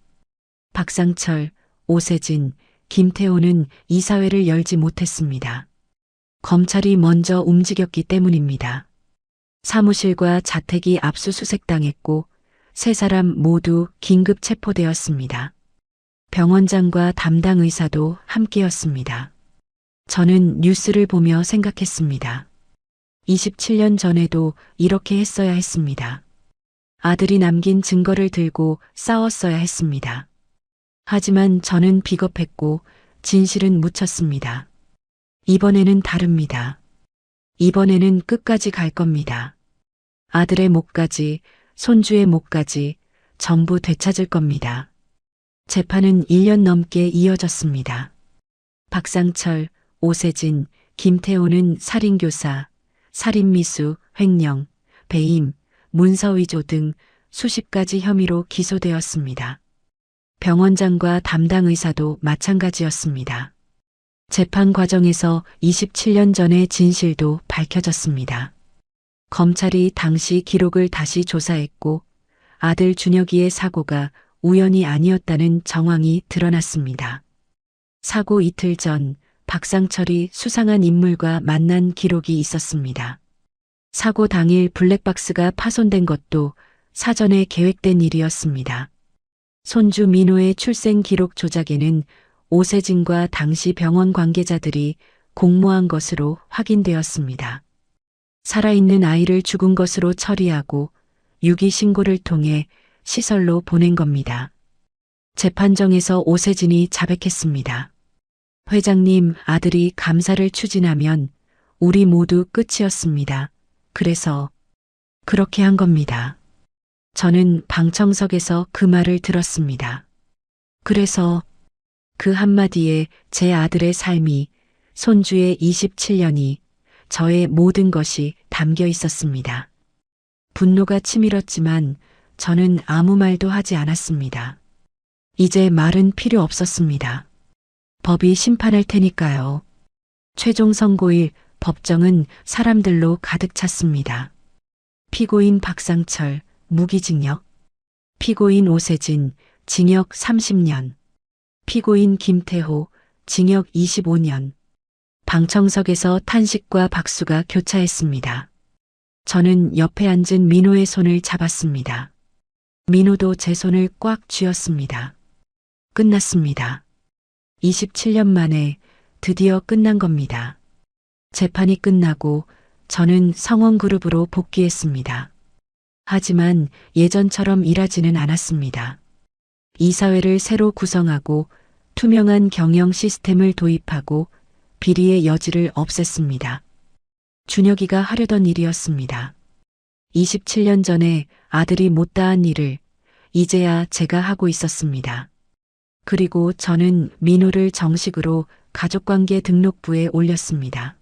박상철, 오세진, 김태호는 이사회를 열지 못했습니다. 검찰이 먼저 움직였기 때문입니다. 사무실과 자택이 압수수색당했고 세 사람 모두 긴급 체포되었습니다. 병원장과 담당 의사도 함께였습니다. 저는 뉴스를 보며 생각했습니다. 27년 전에도 이렇게 했어야 했습니다. 아들이 남긴 증거를 들고 싸웠어야 했습니다. 하지만 저는 비겁했고 진실은 묻혔습니다. 이번에는 다릅니다. 이번에는 끝까지 갈 겁니다. 아들의 목까지, 손주의 목까지, 전부 되찾을 겁니다. 재판은 1년 넘게 이어졌습니다. 박상철, 오세진, 김태호는 살인교사, 살인미수, 횡령, 배임, 문서위조 등 수십 가지 혐의로 기소되었습니다. 병원장과 담당 의사도 마찬가지였습니다. 재판 과정에서 27년 전의 진실도 밝혀졌습니다. 검찰이 당시 기록을 다시 조사했고 아들 준혁이의 사고가 우연이 아니었다는 정황이 드러났습니다. 사고 이틀 전 박상철이 수상한 인물과 만난 기록이 있었습니다. 사고 당일 블랙박스가 파손된 것도 사전에 계획된 일이었습니다. 손주 민호의 출생 기록 조작에는 오세진과 당시 병원 관계자들이 공모한 것으로 확인되었습니다. 살아있는 아이를 죽은 것으로 처리하고 유기 신고를 통해 시설로 보낸 겁니다. 재판정에서 오세진이 자백했습니다. 회장님, 아들이 감사를 추진하면 우리 모두 끝이었습니다. 그래서 그렇게 한 겁니다. 저는 방청석에서 그 말을 들었습니다. 그래서 그 한마디에 제 아들의 삶이, 손주의 27년이, 저의 모든 것이 담겨 있었습니다. 분노가 치밀었지만 저는 아무 말도 하지 않았습니다. 이제 말은 필요 없었습니다. 법이 심판할 테니까요. 최종 선고일 법정은 사람들로 가득 찼습니다. 피고인 박상철, 무기징역. 피고인 오세진, 징역 30년. 피고인 김태호, 징역 25년. 방청석에서 탄식과 박수가 교차했습니다. 저는 옆에 앉은 민호의 손을 잡았습니다. 민호도 제 손을 꽉 쥐었습니다. 끝났습니다. 27년 만에 드디어 끝난 겁니다. 재판이 끝나고 저는 성원그룹으로 복귀했습니다. 하지만 예전처럼 일하지는 않았습니다. 이사회를 새로 구성하고 투명한 경영 시스템을 도입하고 비리의 여지를 없앴습니다. 준혁이가 하려던 일이었습니다. 27년 전에 아들이 못다한 일을 이제야 제가 하고 있었습니다. 그리고 저는 민호를 정식으로 가족관계 등록부에 올렸습니다.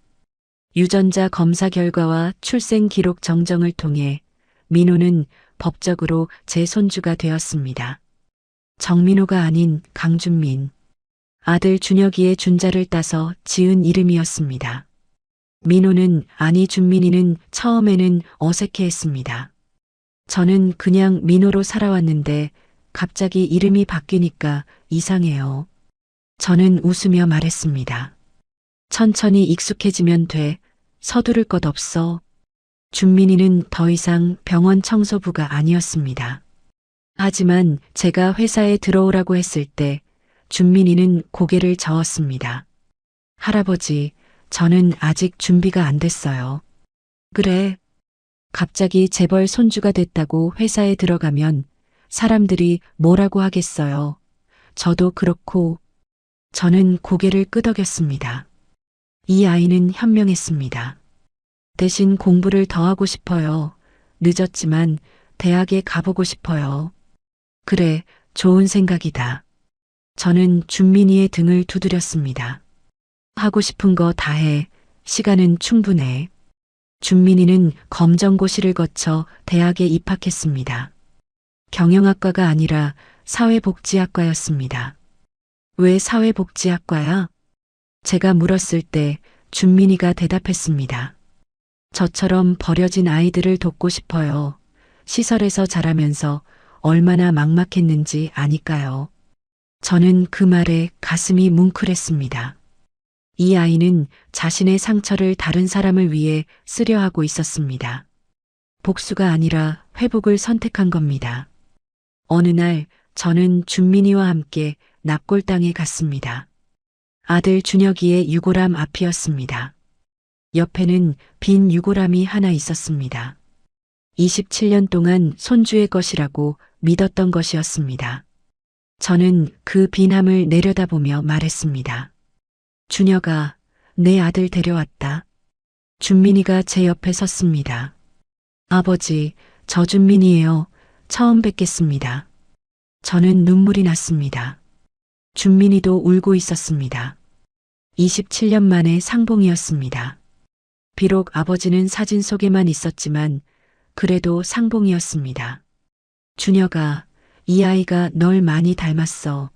유전자 검사 결과와 출생 기록 정정을 통해 민호는 법적으로 제 손주가 되었습니다. 정민호가 아닌 강준민. 아들 준혁이의 준자를 따서 지은 이름이었습니다. 민호는 아니 준민이는 처음에는 어색해했습니다. 저는 그냥 민호로 살아왔는데 갑자기 이름이 바뀌니까 이상해요. 저는 웃으며 말했습니다. 천천히 익숙해지면 돼. 서두를 것 없어. 준민이는 더 이상 병원 청소부가 아니었습니다. 하지만 제가 회사에 들어오라고 했을 때 준민이는 고개를 저었습니다. 할아버지, 저는 아직 준비가 안 됐어요. 그래. 갑자기 재벌 손주가 됐다고 회사에 들어가면 사람들이 뭐라고 하겠어요. 저도 그렇고. 저는 고개를 끄덕였습니다. 이 아이는 현명했습니다. 대신 공부를 더 하고 싶어요. 늦었지만 대학에 가보고 싶어요. 그래, 좋은 생각이다. 저는 준민이의 등을 두드렸습니다. 하고 싶은 거 다 해. 시간은 충분해. 준민이는 검정고시를 거쳐 대학에 입학했습니다. 경영학과가 아니라 사회복지학과였습니다. 왜 사회복지학과야? 제가 물었을 때 준민이가 대답했습니다. 저처럼 버려진 아이들을 돕고 싶어요. 시설에서 자라면서 얼마나 막막했는지 아니까요. 저는 그 말에 가슴이 뭉클했습니다. 이 아이는 자신의 상처를 다른 사람을 위해 쓰려 하고 있었습니다. 복수가 아니라 회복을 선택한 겁니다. 어느 날 저는 준민이와 함께 납골당에 갔습니다. 아들 준혁이의 유골함 앞이었습니다. 옆에는 빈 유골함이 하나 있었습니다. 27년 동안 손주의 것이라고 믿었던 것이었습니다. 저는 그 빈함을 내려다보며 말했습니다. 준혁아, 내 아들 데려왔다. 준민이가 제 옆에 섰습니다. 아버지, 저 준민이에요. 처음 뵙겠습니다. 저는 눈물이 났습니다. 준민이도 울고 있었습니다. 27년 만에 상봉이었습니다. 비록 아버지는 사진 속에만 있었지만 그래도 상봉이었습니다. 준혁아, 이 아이가 널 많이 닮았어.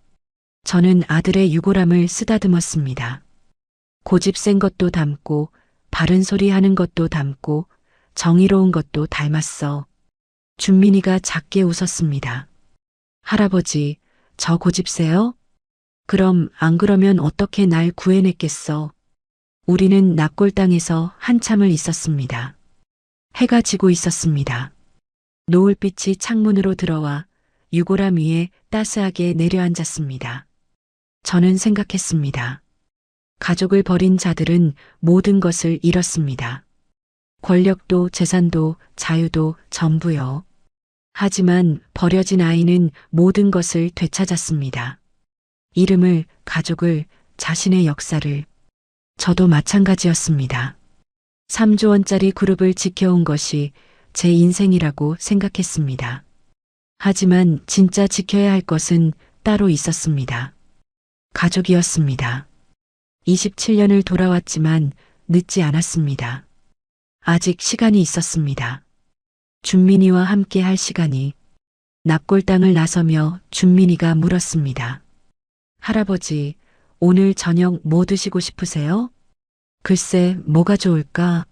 저는 아들의 유골함을 쓰다듬었습니다. 고집 센 것도 닮고 바른 소리 하는 것도 닮고 정의로운 것도 닮았어. 준민이가 작게 웃었습니다. 할아버지, 저 고집 세요? 그럼 안 그러면 어떻게 날 구해냈겠어. 우리는 납골당에서 한참을 있었습니다. 해가 지고 있었습니다. 노을빛이 창문으로 들어와 유골함 위에 따스하게 내려앉았습니다. 저는 생각했습니다. 가족을 버린 자들은 모든 것을 잃었습니다. 권력도 재산도 자유도 전부요. 하지만 버려진 아이는 모든 것을 되찾았습니다. 이름을, 가족을, 자신의 역사를. 저도 마찬가지였습니다. 3조 원짜리 그룹을 지켜온 것이 제 인생이라고 생각했습니다. 하지만 진짜 지켜야 할 것은 따로 있었습니다. 가족이었습니다. 27년을 돌아왔지만 늦지 않았습니다. 아직 시간이 있었습니다. 준민이와 함께 할 시간이. 납골당을 나서며 준민이가 물었습니다. 할아버지, 오늘 저녁 뭐 드시고 싶으세요? 글쎄, 뭐가 좋을까?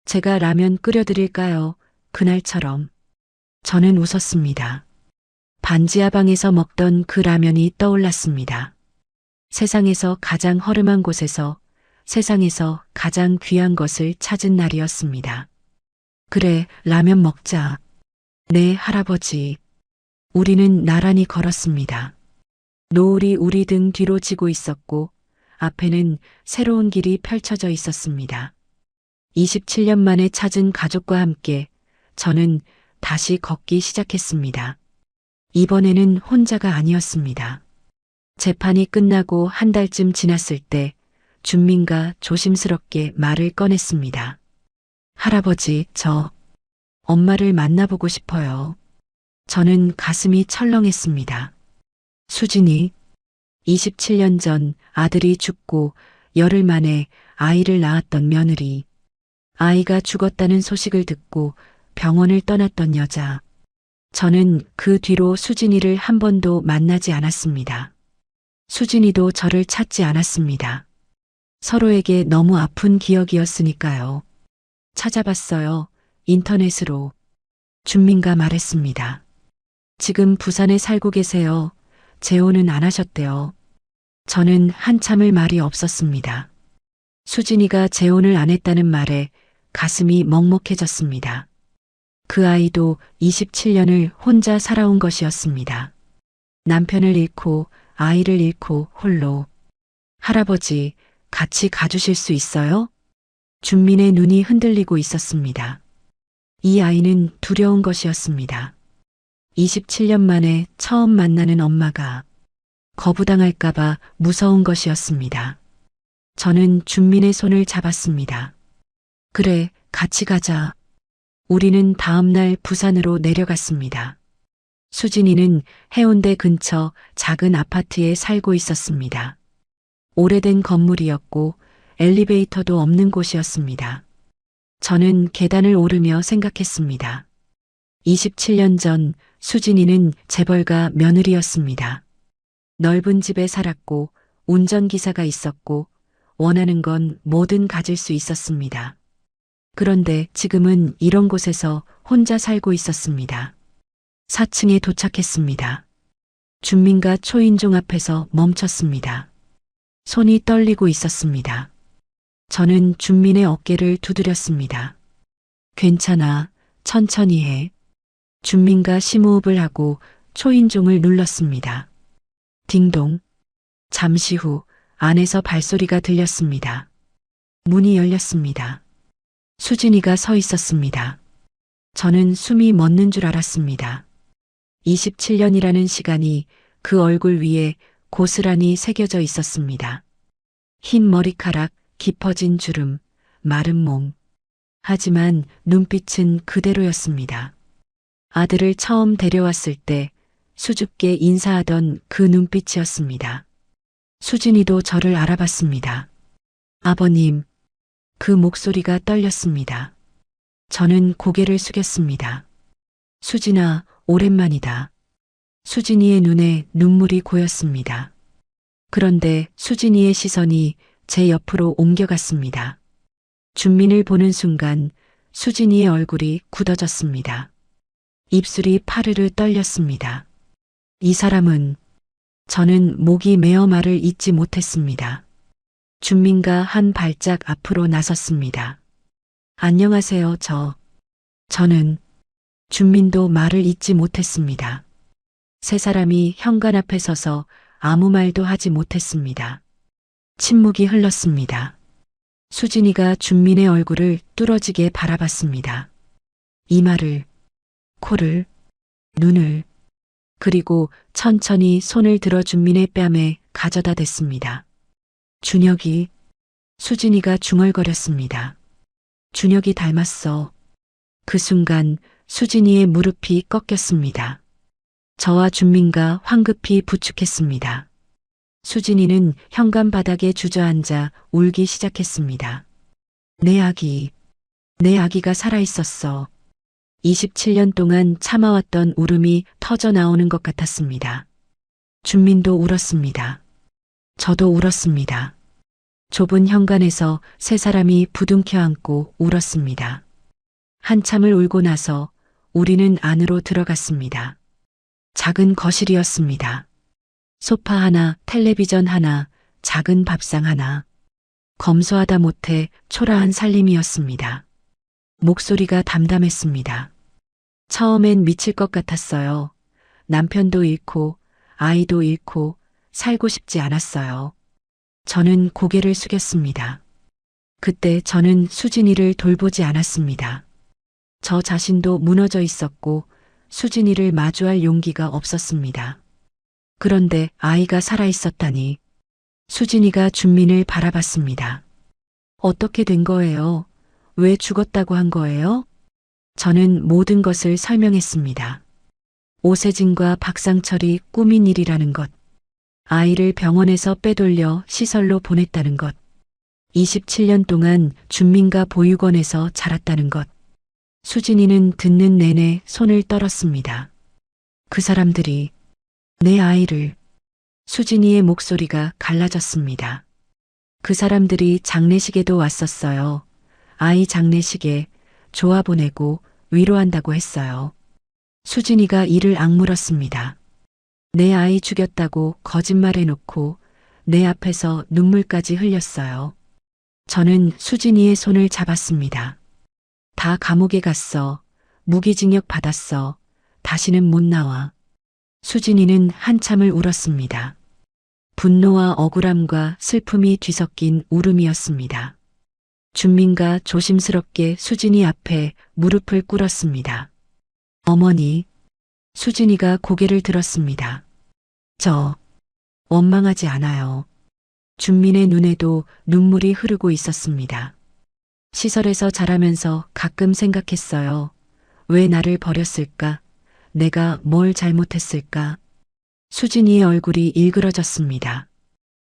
제가 라면 끓여드릴까요? 그날처럼. 저는 웃었습니다. 반지하방에서 먹던 그 라면이 떠올랐습니다. 세상에서 가장 허름한 곳에서 세상에서 가장 귀한 것을 찾은 날이었습니다. 그래, 라면 먹자. 네, 할아버지. 우리는 나란히 걸었습니다. 노을이 우리 등 뒤로 지고 있었고 앞에는 새로운 길이 펼쳐져 있었습니다. 27년 만에 찾은 가족과 함께 저는 다시 걷기 시작했습니다. 이번에는 혼자가 아니었습니다. 재판이 끝나고 한 달쯤 지났을 때 준민가 조심스럽게 말을 꺼냈습니다. 할아버지, 저 엄마를 만나보고 싶어요. 저는 가슴이 철렁했습니다. 수진이 27년 전 아들이 죽고 열흘 만에 아이를 낳았던 며느리. 아이가 죽었다는 소식을 듣고 병원을 떠났던 여자. 저는 그 뒤로 수진이를 한 번도 만나지 않았습니다. 수진이도 저를 찾지 않았습니다. 서로에게 너무 아픈 기억이었으니까요. 찾아봤어요. 인터넷으로. 준민가 말했습니다. 지금 부산에 살고 계세요. 재혼은 안 하셨대요. 저는 한참을 말이 없었습니다. 수진이가 재혼을 안 했다는 말에 가슴이 먹먹해졌습니다. 그 아이도 27년을 혼자 살아온 것이었습니다. 남편을 잃고 아이를 잃고 홀로. 할아버지, 같이 가주실 수 있어요? 준민의 눈이 흔들리고 있었습니다. 이 아이는 두려운 것이었습니다. 27년 만에 처음 만나는 엄마가 거부당할까봐 무서운 것이었습니다. 저는 준민의 손을 잡았습니다. 그래, 같이 가자. 우리는 다음 날 부산으로 내려갔습니다. 수진이는 해운대 근처 작은 아파트에 살고 있었습니다. 오래된 건물이었고 엘리베이터도 없는 곳이었습니다. 저는 계단을 오르며 생각했습니다. 27년 전 수진이는 재벌가 며느리였습니다. 넓은 집에 살았고 운전기사가 있었고 원하는 건 뭐든 가질 수 있었습니다. 그런데 지금은 이런 곳에서 혼자 살고 있었습니다. 4층에 도착했습니다. 준민가 초인종 앞에서 멈췄습니다. 손이 떨리고 있었습니다. 저는 준민의 어깨를 두드렸습니다. 괜찮아, 천천히 해. 준민가 심호흡을 하고 초인종을 눌렀습니다. 딩동. 잠시 후 안에서 발소리가 들렸습니다. 문이 열렸습니다. 수진이가 서 있었습니다. 저는 숨이 멎는 줄 알았습니다. 27년이라는 시간이 그 얼굴 위에 고스란히 새겨져 있었습니다. 흰 머리카락, 깊어진 주름, 마른 몸. 하지만 눈빛은 그대로였습니다. 아들을 처음 데려왔을 때 수줍게 인사하던 그 눈빛이었습니다. 수진이도 저를 알아봤습니다. 아버님, 그 목소리가 떨렸습니다. 저는 고개를 숙였습니다. 수진아, 오랜만이다. 수진이의 눈에 눈물이 고였습니다. 그런데 수진이의 시선이 제 옆으로 옮겨갔습니다. 준민을 보는 순간 수진이의 얼굴이 굳어졌습니다. 입술이 파르르 떨렸습니다. 이 사람은, 저는 목이 메어 말을 잇지 못했습니다. 준민가 한 발짝 앞으로 나섰습니다. 안녕하세요, 저는 준민도 말을 잇지 못했습니다. 세 사람이 현관 앞에 서서 아무 말도 하지 못했습니다. 침묵이 흘렀습니다. 수진이가 준민의 얼굴을 뚫어지게 바라봤습니다. 이마를, 코를, 눈을, 그리고 천천히 손을 들어 준민의 뺨에 가져다 댔습니다. 준혁이, 수진이가 중얼거렸습니다. 준혁이 닮았어. 그 순간 수진이의 무릎이 꺾였습니다. 저와 준민가 황급히 부축했습니다. 수진이는 현관 바닥에 주저앉아 울기 시작했습니다. 내 아기가 살아있었어. 27년 동안 참아왔던 울음이 터져 나오는 것 같았습니다. 준민도 울었습니다. 저도 울었습니다. 좁은 현관에서 세 사람이 부둥켜 안고 울었습니다. 한참을 울고 나서 우리는 안으로 들어갔습니다. 작은 거실이었습니다. 소파 하나, 텔레비전 하나, 작은 밥상 하나. 검소하다 못해 초라한 살림이었습니다. 목소리가 담담했습니다. 처음엔 미칠 것 같았어요. 남편도 잃고 아이도 잃고 살고 싶지 않았어요. 저는 고개를 숙였습니다. 그때 저는 수진이를 돌보지 않았습니다. 저 자신도 무너져 있었고 수진이를 마주할 용기가 없었습니다. 그런데 아이가 살아있었다니. 수진이가 준민을 바라봤습니다. 어떻게 된 거예요? 왜 죽었다고 한 거예요? 저는 모든 것을 설명했습니다. 오세진과 박상철이 꾸민 일이라는 것. 아이를 병원에서 빼돌려 시설로 보냈다는 것. 27년 동안 준민가 보육원에서 자랐다는 것. 수진이는 듣는 내내 손을 떨었습니다. 그 사람들이 내 아이를. 수진이의 목소리가 갈라졌습니다. 그 사람들이 장례식에도 왔었어요. 아이 장례식에 좋아 보내고 위로한다고 했어요. 수진이가 이를 악물었습니다. 내 아이 죽였다고 거짓말해놓고 내 앞에서 눈물까지 흘렸어요. 저는 수진이의 손을 잡았습니다. 다 감옥에 갔어. 무기징역 받았어. 다시는 못 나와. 수진이는 한참을 울었습니다. 분노와 억울함과 슬픔이 뒤섞인 울음이었습니다. 준민가 조심스럽게 수진이 앞에 무릎을 꿇었습니다. 어머니, 수진이가 고개를 들었습니다. 저 원망하지 않아요. 준민의 눈에도 눈물이 흐르고 있었습니다. 시설에서 자라면서 가끔 생각했어요. 왜 나를 버렸을까? 내가 뭘 잘못했을까? 수진이의 얼굴이 일그러졌습니다.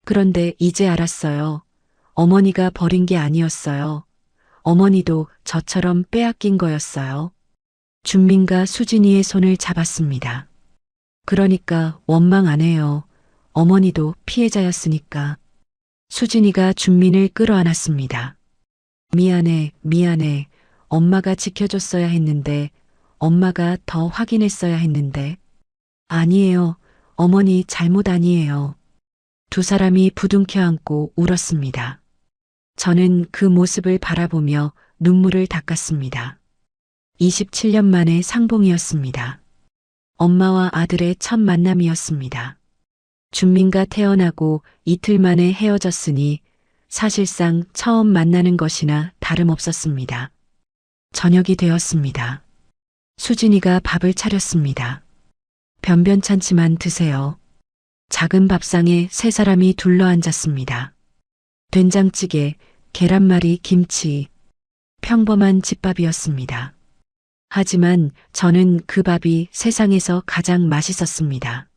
그런데 이제 알았어요. 어머니가 버린 게 아니었어요. 어머니도 저처럼 빼앗긴 거였어요. 준민가 수진이의 손을 잡았습니다. 그러니까 원망 안 해요. 어머니도 피해자였으니까. 수진이가 준민을 끌어안았습니다. 미안해. 엄마가 지켜줬어야 했는데, 엄마가 더 확인했어야 했는데. 아니에요. 어머니 잘못 아니에요. 두 사람이 부둥켜 안고 울었습니다. 저는 그 모습을 바라보며 눈물을 닦았습니다. 27년 만의 상봉이었습니다. 엄마와 아들의 첫 만남이었습니다. 준민가 태어나고 이틀 만에 헤어졌으니 사실상 처음 만나는 것이나 다름없었습니다. 저녁이 되었습니다. 수진이가 밥을 차렸습니다. 변변찮지만 드세요. 작은 밥상에 세 사람이 둘러앉았습니다. 된장찌개, 계란말이, 김치. 평범한 집밥이었습니다. 하지만 저는 그 밥이 세상에서 가장 맛있었습니다.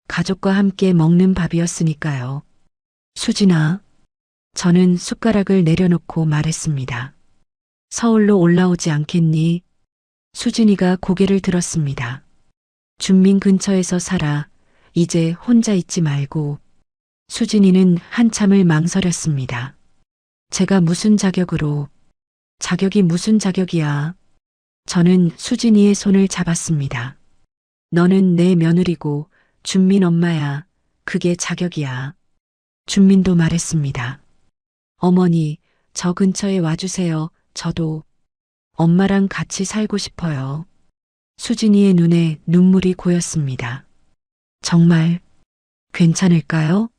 가족과 함께 먹는 밥이었으니까요. 수진아, 저는 숟가락을 내려놓고 말했습니다. 서울로 올라오지 않겠니? 수진이가 고개를 들었습니다. 준민 근처에서 살아. 이제 혼자 있지 말고. 수진이는 한참을 망설였습니다. 제가 무슨 자격으로? 자격이 무슨 자격이야? 저는 수진이의 손을 잡았습니다. 너는 내 며느리고 준민 엄마야. 그게 자격이야. 준민도 말했습니다. 어머니, 저 근처에 와주세요. 저도 엄마랑 같이 살고 싶어요. 수진이의 눈에 눈물이 고였습니다. 정말 괜찮을까요?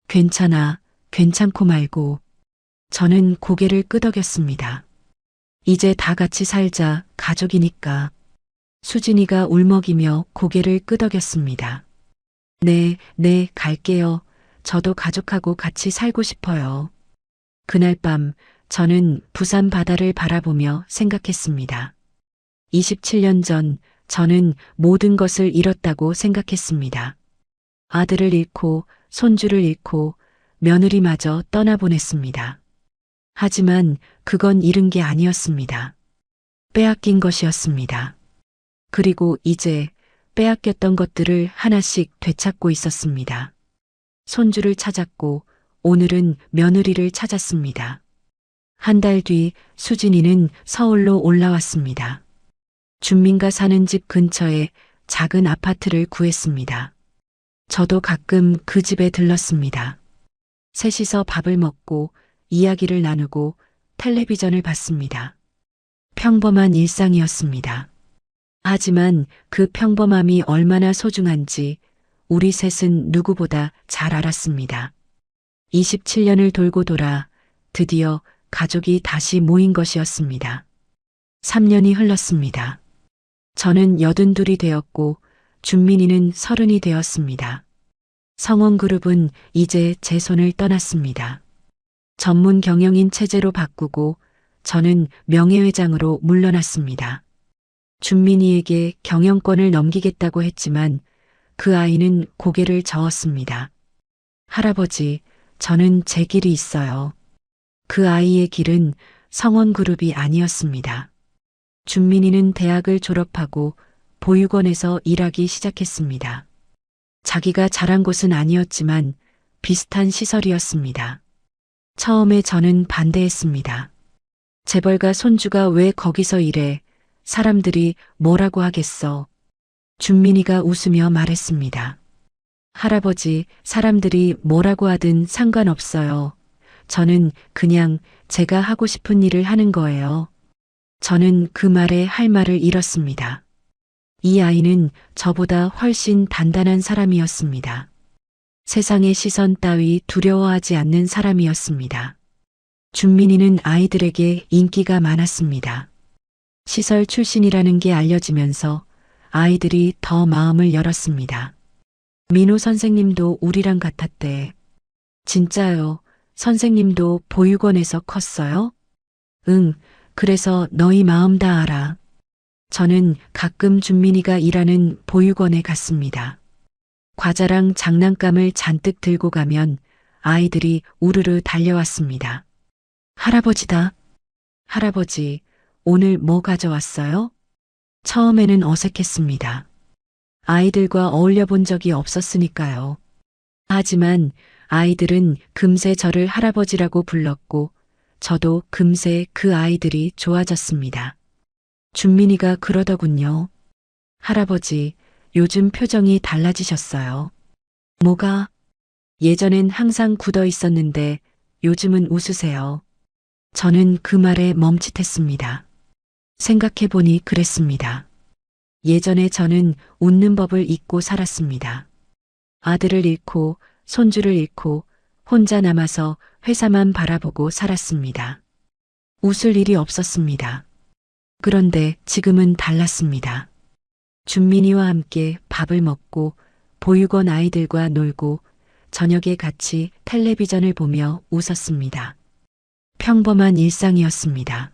괜찮아, 괜찮고 말고. 저는 고개를 끄덕였습니다. 이제 다 같이 살자, 가족이니까. 수진이가 울먹이며 고개를 끄덕였습니다. 네, 갈게요. 저도 가족하고 같이 살고 싶어요. 그날 밤 저는 부산 바다를 바라보며 생각했습니다. 27년 전 저는 모든 것을 잃었다고 생각했습니다. 아들을 잃고 손주를 잃고 며느리마저 떠나보냈습니다. 하지만 그건 잃은 게 아니었습니다. 빼앗긴 것이었습니다. 그리고 이제 빼앗겼던 것들을 하나씩 되찾고 있었습니다. 손주를 찾았고 오늘은 며느리를 찾았습니다. 한 달 뒤 수진이는 서울로 올라왔습니다. 준민가 사는 집 근처에 작은 아파트를 구했습니다. 저도 가끔 그 집에 들렀습니다. 셋이서 밥을 먹고 이야기를 나누고 텔레비전을 봤습니다. 평범한 일상이었습니다. 하지만 그 평범함이 얼마나 소중한지 우리 셋은 누구보다 잘 알았습니다. 27년을 돌고 돌아 드디어 가족이 다시 모인 것이었습니다. 3년이 흘렀습니다. 저는 82이 되었고 준민이는 30이 되었습니다. 성원그룹은 이제 제 손을 떠났습니다. 전문 경영인 체제로 바꾸고 저는 명예회장으로 물러났습니다. 준민이에게 경영권을 넘기겠다고 했지만 그 아이는 고개를 저었습니다. 할아버지, 저는 제 길이 있어요. 그 아이의 길은 성원그룹이 아니었습니다. 준민이는 대학을 졸업하고 보육원에서 일하기 시작했습니다. 자기가 자란 곳은 아니었지만 비슷한 시설이었습니다. 처음에 저는 반대했습니다. 재벌가 손주가 왜 거기서 일해? 사람들이 뭐라고 하겠어? 준민이가 웃으며 말했습니다. 할아버지, 사람들이 뭐라고 하든 상관없어요. 저는 그냥 제가 하고 싶은 일을 하는 거예요. 저는 그 말에 할 말을 잃었습니다. 이 아이는 저보다 훨씬 단단한 사람이었습니다. 세상의 시선 따위 두려워하지 않는 사람이었습니다. 준민이는 아이들에게 인기가 많았습니다. 시설 출신이라는 게 알려지면서 아이들이 더 마음을 열었습니다. 민호 선생님도 우리랑 같았대. 진짜요? 선생님도 보육원에서 컸어요? 응, 그래서 너희 마음 다 알아. 저는 가끔 준민이가 일하는 보육원에 갔습니다. 과자랑 장난감을 잔뜩 들고 가면 아이들이 우르르 달려왔습니다. 할아버지다. 할아버지, 오늘 뭐 가져왔어요? 처음에는 어색했습니다. 아이들과 어울려 본 적이 없었으니까요. 하지만 아이들은 금세 저를 할아버지라고 불렀고 저도 금세 그 아이들이 좋아졌습니다. 준민이가 그러더군요. 할아버지, 요즘 표정이 달라지셨어요. 뭐가? 예전엔 항상 굳어 있었는데 요즘은 웃으세요. 저는 그 말에 멈칫했습니다. 생각해보니 그랬습니다. 예전에 저는 웃는 법을 잊고 살았습니다. 아들을 잃고 손주를 잃고 혼자 남아서 회사만 바라보고 살았습니다. 웃을 일이 없었습니다. 그런데 지금은 달랐습니다. 준민이와 함께 밥을 먹고 보육원 아이들과 놀고 저녁에 같이 텔레비전을 보며 웃었습니다. 평범한 일상이었습니다.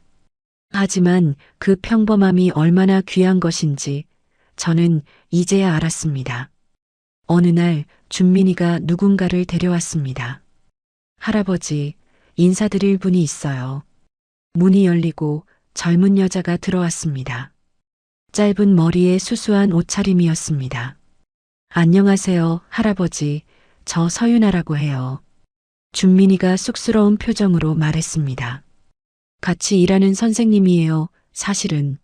하지만 그 평범함이 얼마나 귀한 것인지 저는 이제야 알았습니다. 어느 날 준민이가 누군가를 데려왔습니다. 할아버지, 인사드릴 분이 있어요. 문이 열리고 젊은 여자가 들어왔습니다. 짧은 머리에 수수한 옷차림이었습니다. 안녕하세요, 할아버지. 저 서윤아라고 해요. 준민이가 쑥스러운 표정으로 말했습니다. 같이 일하는 선생님이에요. 사실은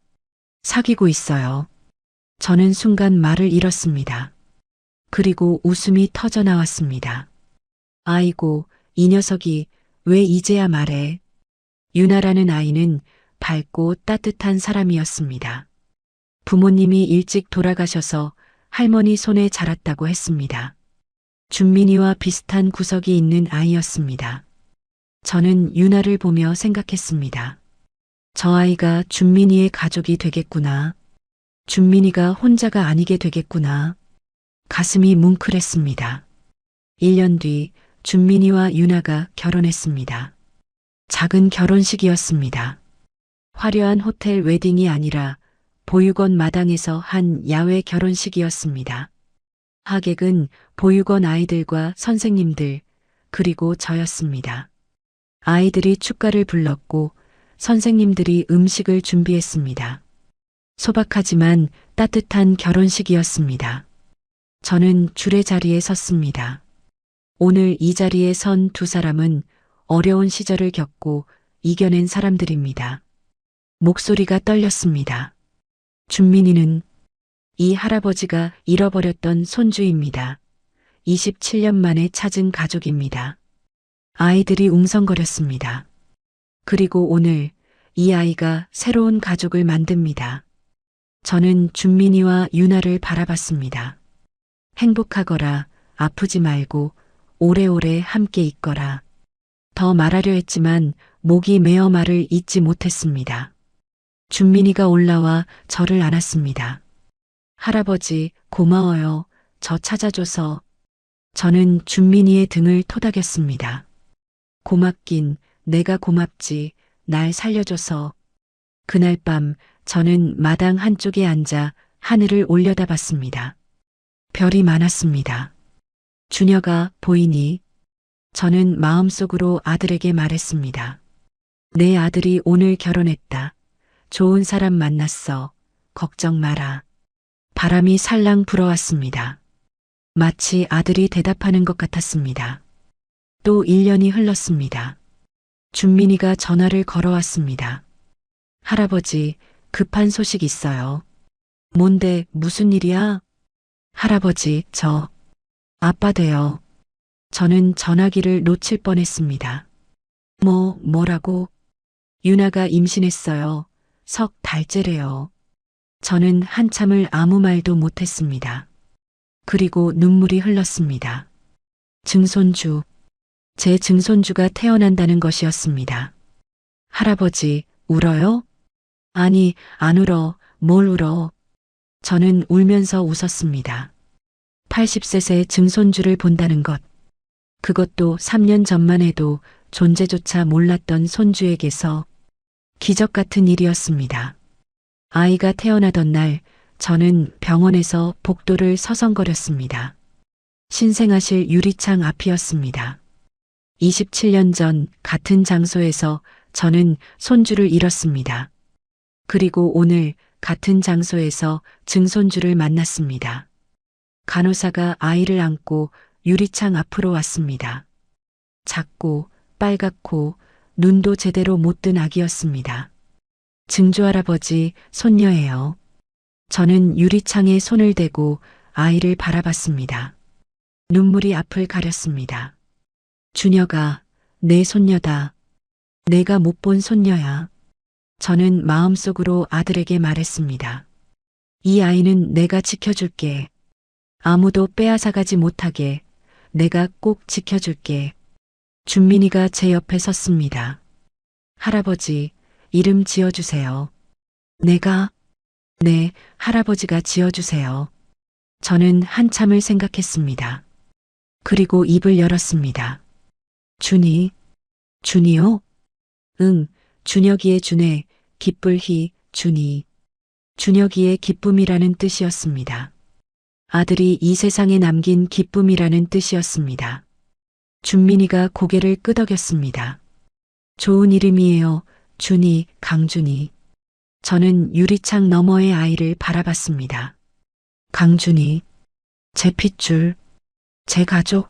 사귀고 있어요. 저는 순간 말을 잃었습니다. 그리고 웃음이 터져 나왔습니다. 아이고, 이 녀석이 왜 이제야 말해? 유나라는 아이는 밝고 따뜻한 사람이었습니다. 부모님이 일찍 돌아가셔서 할머니 손에 자랐다고 했습니다. 준민이와 비슷한 구석이 있는 아이였습니다. 저는 유나를 보며 생각했습니다. 저 아이가 준민이의 가족이 되겠구나. 준민이가 혼자가 아니게 되겠구나. 가슴이 뭉클했습니다. 1년 뒤 준민이와 유나가 결혼했습니다. 작은 결혼식이었습니다. 화려한 호텔 웨딩이 아니라 보육원 마당에서 한 야외 결혼식이었습니다. 하객은 보육원 아이들과 선생님들, 그리고 저였습니다. 아이들이 축가를 불렀고 선생님들이 음식을 준비했습니다. 소박하지만 따뜻한 결혼식이었습니다. 저는 줄의 자리에 섰습니다. 오늘 이 자리에 선 두 사람은 어려운 시절을 겪고 이겨낸 사람들입니다. 목소리가 떨렸습니다. 준민이는 이 할아버지가 잃어버렸던 손주입니다. 27년 만에 찾은 가족입니다. 아이들이 웅성거렸습니다. 그리고 오늘 이 아이가 새로운 가족을 만듭니다. 저는 준민이와 유나를 바라봤습니다. 행복하거라, 아프지 말고 오래오래 함께 있거라. 더 말하려 했지만 목이 메어 말을 잇지 못했습니다. 준민이가 올라와 저를 안았습니다. 할아버지, 고마워요. 저 찾아줘서. 저는 준민이의 등을 토닥였습니다. 고맙긴 내가 고맙지. 날 살려줘서. 그날 밤 저는 마당 한쪽에 앉아 하늘을 올려다봤습니다. 별이 많았습니다. 준혁아, 보이니? 저는 마음속으로 아들에게 말했습니다. 내 아들이 오늘 결혼했다. 좋은 사람 만났어. 걱정 마라. 바람이 살랑 불어왔습니다. 마치 아들이 대답하는 것 같았습니다. 또 1년이 흘렀습니다. 준민이가 전화를 걸어왔습니다. 할아버지, 급한 소식 있어요. 뭔데, 무슨 일이야? 할아버지, 저 아빠 돼요. 저는 전화기를 놓칠 뻔했습니다. 뭐라고? 유나가 임신했어요. 석 달째래요. 저는 한참을 아무 말도 못했습니다. 그리고 눈물이 흘렀습니다. 증손주. 제 증손주가 태어난다는 것이었습니다. 할아버지, 울어요? 아니, 안 울어. 뭘 울어? 저는 울면서 웃었습니다. 80세 증손주를 본다는 것. 그것도 3년 전만 해도 존재조차 몰랐던 손주에게서 기적 같은 일이었습니다. 아이가 태어나던 날 저는 병원에서 복도를 서성거렸습니다. 신생아실 유리창 앞이었습니다. 27년 전 같은 장소에서 저는 손주를 잃었습니다. 그리고 오늘 같은 장소에서 증손주를 만났습니다. 간호사가 아이를 안고 유리창 앞으로 왔습니다. 작고 빨갛고 눈도 제대로 못 뜬 아기였습니다. 증조할아버지, 손녀예요. 저는 유리창에 손을 대고 아이를 바라봤습니다. 눈물이 앞을 가렸습니다. 준혁아, 내 손녀다. 내가 못 본 손녀야. 저는 마음속으로 아들에게 말했습니다. 이 아이는 내가 지켜줄게. 아무도 빼앗아가지 못하게 내가 꼭 지켜줄게. 준민이가 제 옆에 섰습니다. 할아버지, 이름 지어주세요. 내가? 네, 할아버지가 지어주세요. 저는 한참을 생각했습니다. 그리고 입을 열었습니다. 준이? 준이요? 응, 준혁이의 준에 기쁠희, 준이. 준혁이의 기쁨이라는 뜻이었습니다. 아들이 이 세상에 남긴 기쁨이라는 뜻이었습니다. 준민이가 고개를 끄덕였습니다. 좋은 이름이에요. 준이, 강준이. 저는 유리창 너머의 아이를 바라봤습니다. 강준이, 제 핏줄, 제 가족.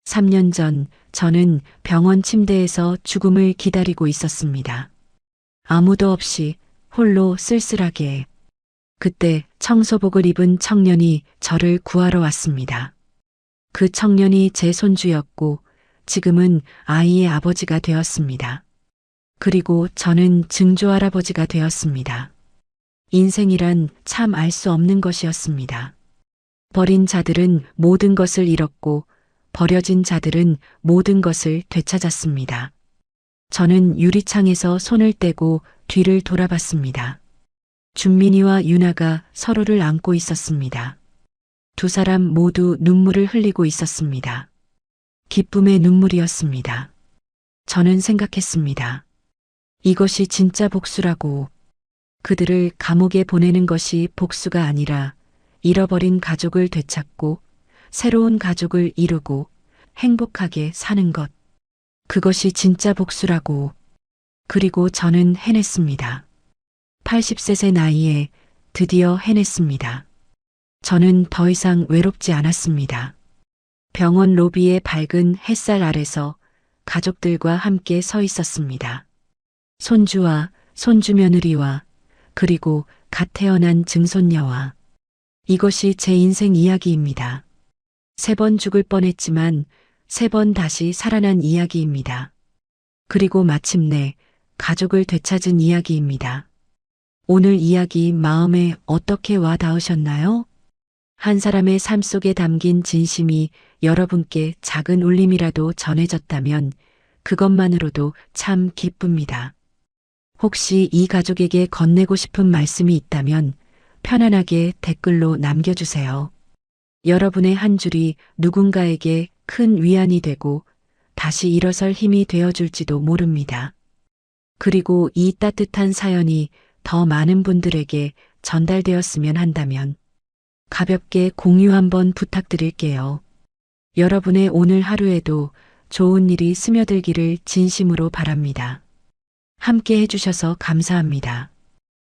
3년 전 저는 병원 침대에서 죽음을 기다리고 있었습니다. 아무도 없이 홀로 쓸쓸하게. 그때 청소복을 입은 청년이 저를 구하러 왔습니다. 그 청년이 제 손주였고 지금은 아이의 아버지가 되었습니다. 그리고 저는 증조할아버지가 되었습니다. 인생이란 참 알 수 없는 것이었습니다. 버린 자들은 모든 것을 잃었고 버려진 자들은 모든 것을 되찾았습니다. 저는 유리창에서 손을 떼고 뒤를 돌아봤습니다. 준민이와 유나가 서로를 안고 있었습니다. 두 사람 모두 눈물을 흘리고 있었습니다. 기쁨의 눈물이었습니다. 저는 생각했습니다. 이것이 진짜 복수라고. 그들을 감옥에 보내는 것이 복수가 아니라 잃어버린 가족을 되찾고 새로운 가족을 이루고 행복하게 사는 것. 그것이 진짜 복수라고. 그리고 저는 해냈습니다. 80세 나이에 드디어 해냈습니다. 저는 더 이상 외롭지 않았습니다. 병원 로비의 밝은 햇살 아래서 가족들과 함께 서 있었습니다. 손주와 손주 며느리와 그리고 갓 태어난 증손녀와. 이것이 제 인생 이야기입니다. 3번 죽을 뻔했지만 3번 다시 살아난 이야기입니다. 그리고 마침내 가족을 되찾은 이야기입니다. 오늘 이야기 마음에 어떻게 와 닿으셨나요? 한 사람의 삶 속에 담긴 진심이 여러분께 작은 울림이라도 전해졌다면 그것만으로도 참 기쁩니다. 혹시 이 가족에게 건네고 싶은 말씀이 있다면 편안하게 댓글로 남겨주세요. 여러분의 한 줄이 누군가에게 큰 위안이 되고 다시 일어설 힘이 되어줄지도 모릅니다. 그리고 이 따뜻한 사연이 더 많은 분들에게 전달되었으면 한다면 가볍게 공유 한번 부탁드릴게요. 여러분의 오늘 하루에도 좋은 일이 스며들기를 진심으로 바랍니다. 함께 해주셔서 감사합니다.